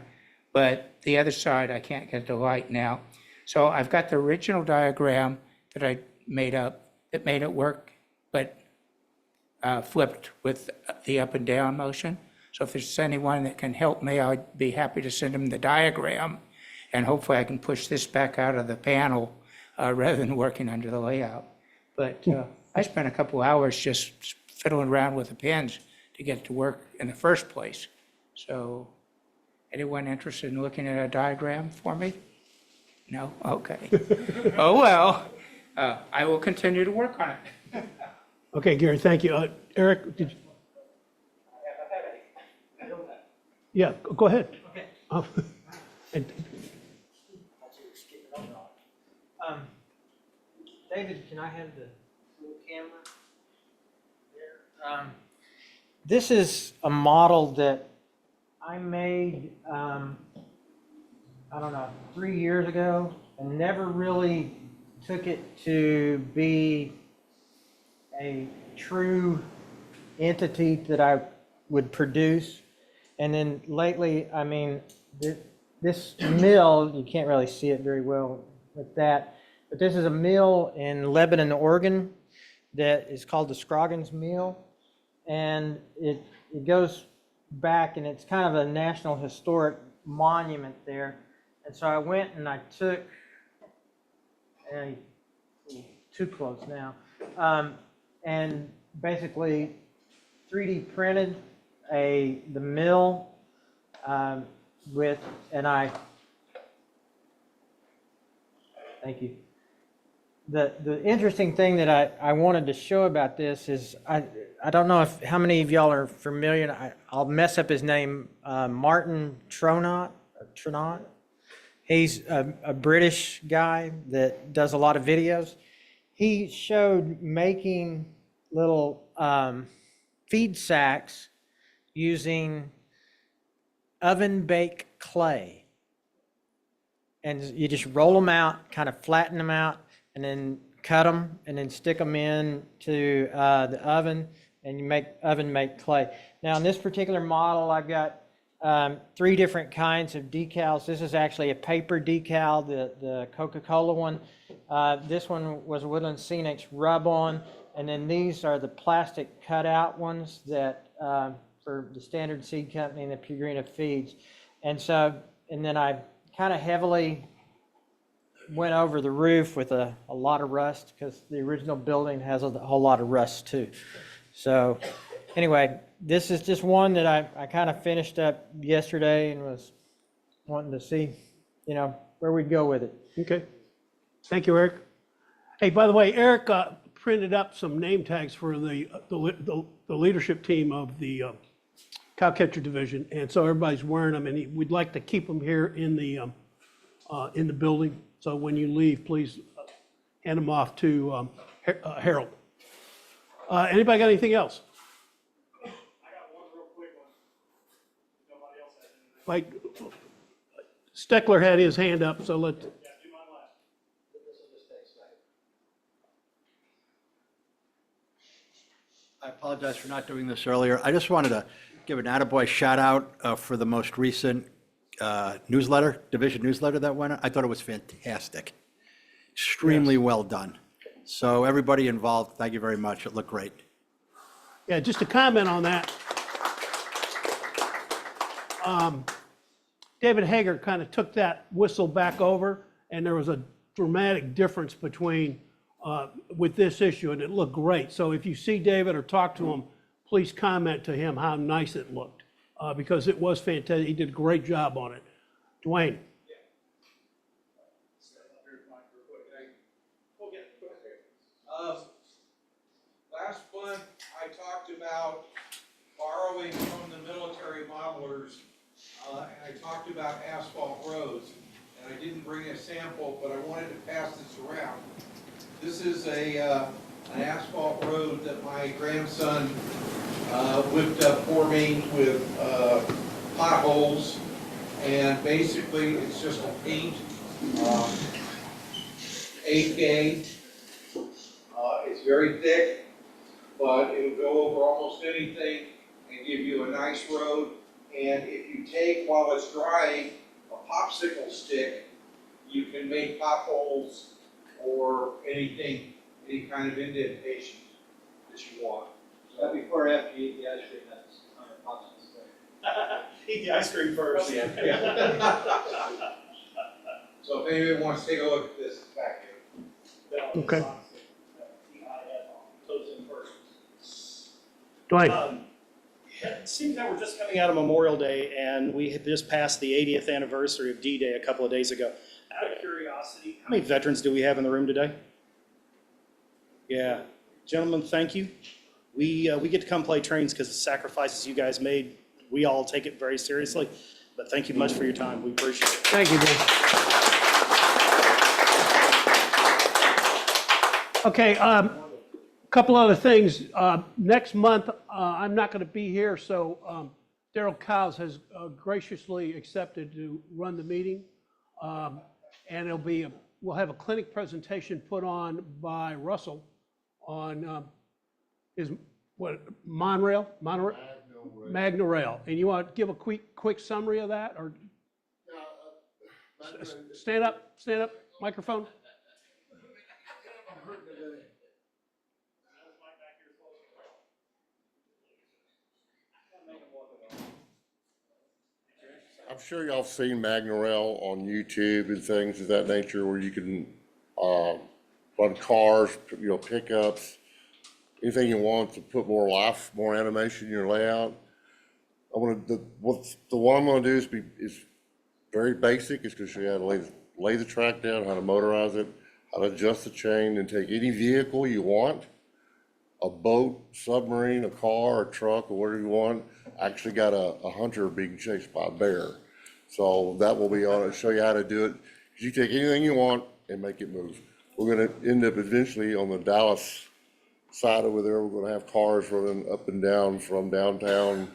but the other side I can't get to light now. So I've got the original diagram that I made up that made it work, but flipped with the up and down motion. So if there's anyone that can help me, I'd be happy to send them the diagram, and hopefully I can push this back out of the panel rather than working under the layout. But I spent a couple hours just fiddling around with the pins to get it to work in the first place. So anyone interested in looking at a diagram for me? No? Okay. Oh, well, I will continue to work on it.
Okay, Gary, thank you. Eric, did you? Yeah, go ahead.
Okay.
And
David, can I have the little camera there? This is a model that I made, I don't know, 3 years ago, and never really took it to be a true entity that I would produce. And then lately, I mean, this mill, you can't really see it very well with that, but this is a mill in Lebanon, Oregon, that is called the Scroggins Mill. And it goes back, and it's kind of a national historic monument there. And so I went and I took, too close now, and basically 3D printed the mill with, and thank you. The interesting thing that I wanted to show about this is, I don't know how many of y'all are familiar. I'll mess up his name. Martin Tronot. He's a British guy that does a lot of videos. He showed making little feed sacks using oven baked clay. And you just roll them out, kind of flatten them out, and then cut them, and then stick them in to the oven, and you make oven baked clay. Now in this particular model, I've got 3 different kinds of decals. This is actually a paper decal, the Coca-Cola one. This one was Woodland Scenics rub-on, and then these are the plastic cutout ones that for the Standard Seed Company and the Purina Feeds. And then I kind of heavily went over the roof with a lot of rust, because the original building has a whole lot of rust too. So anyway, this is just one that I kind of finished up yesterday and was wanting to see, where we'd go with it.
okay. Thank you, Eric. Hey, by the way, Eric printed up some name tags for the leadership team of the Cowcatcher division, and so everybody's wearing them, and we'd like to keep them here in the building. So when you leave, please hand them off to Harold. Anybody got anything else?
I got one real quick one. Nobody else has anything.
Like, Steckler had his hand up, so let's.
Yeah, do mine last.
I apologize for not doing this earlier. I just wanted to give an attaboy shout out for the most recent newsletter, division newsletter that went out. I thought it was fantastic. Extremely well done. So everybody involved, thank you very much. It looked great.
Yeah, just to comment on that. David Hager kind of took that whistle back over, and there was a dramatic difference between with this issue, and it looked great. So if you see David or talk to him, please comment to him how nice it looked, because it was fantastic. He did a great job on it. Dwayne.
I talked about borrowing from the military modelers, and I talked about asphalt roads. And I didn't bring a sample, but I wanted to pass this around. This is an asphalt road that my grandson whipped up for me with potholes, and basically it's just a paint 8K. It's very thick, but it'll go over almost anything and give you a nice road. And if you take, while it's drying, a popsicle stick, you can make potholes or anything, any kind of indentation that you want.
That before or after you eat the ice cream, that's on your popsicle stick. Eat the ice cream first.
Yeah. So if anybody wants to take a look at this, it's back here.
Okay.
Close in first.
Dwayne.
It seems that we're just coming out of Memorial Day, and we had just passed the 80th anniversary of D-Day a couple of days ago. Out of curiosity, how many veterans do we have in the room today? Yeah. Gentlemen, thank you. We get to come play trains because of the sacrifices you guys made. We all take it very seriously, but thank you much for your time. We appreciate it.
Thank you, Dan. Okay, couple other things. Next month, I'm not going to be here, so Daryl Cowles has graciously accepted to run the meeting. And we'll have a clinic presentation put on by Russell on monorail? Magna Rail. And you want to give a quick summary of that, or? Stand up, microphone.
I'm sure y'all have seen Magna Rail on YouTube and things of that nature where you can run cars, pickups, anything you want to put more life, more animation in your layout. The one I'm going to do is very basic. It's going to show you how to lay the track down, how to motorize it, how to adjust the chain, and take any vehicle you want, a boat, submarine, a car, a truck, or whatever you want. I actually got a hunter being chased by a bear. So that will be on it, show you how to do it. You take anything you want and make it move. We're going to end up eventually on the Dallas side over there. We're going to have cars running up and down from downtown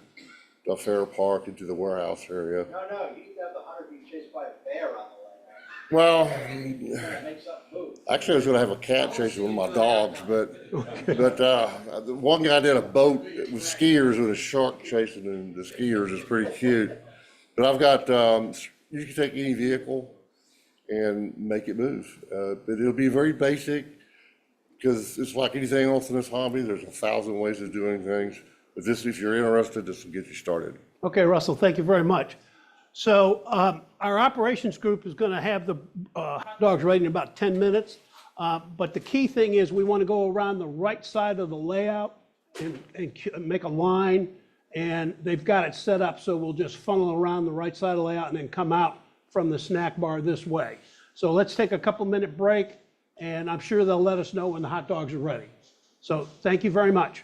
to Fair Park into the warehouse area.
No, you can have the hunter being chased by a bear on the way.
Well,
Make something move.
actually, I was going to have a cat chasing one of my dogs, but the one guy did a boat with skiers with a shark chasing the skiers. Is pretty cute. But I've got, you can take any vehicle and make it move. But it'll be very basic because it's like anything else in this hobby. There's 1,000 ways of doing things. But this, if you're interested, this will get you started.
Okay, Russell, thank you very much. So our operations group is going to have the hot dogs ready in about 10 minutes. But the key thing is we want to go around the right side of the layout and make a line. And they've got it set up so we'll just funnel around the right side of the layout and then come out from the snack bar this way. So let's take a couple-minute break, and I'm sure they'll let us know when the hot dogs are ready. So thank you very much.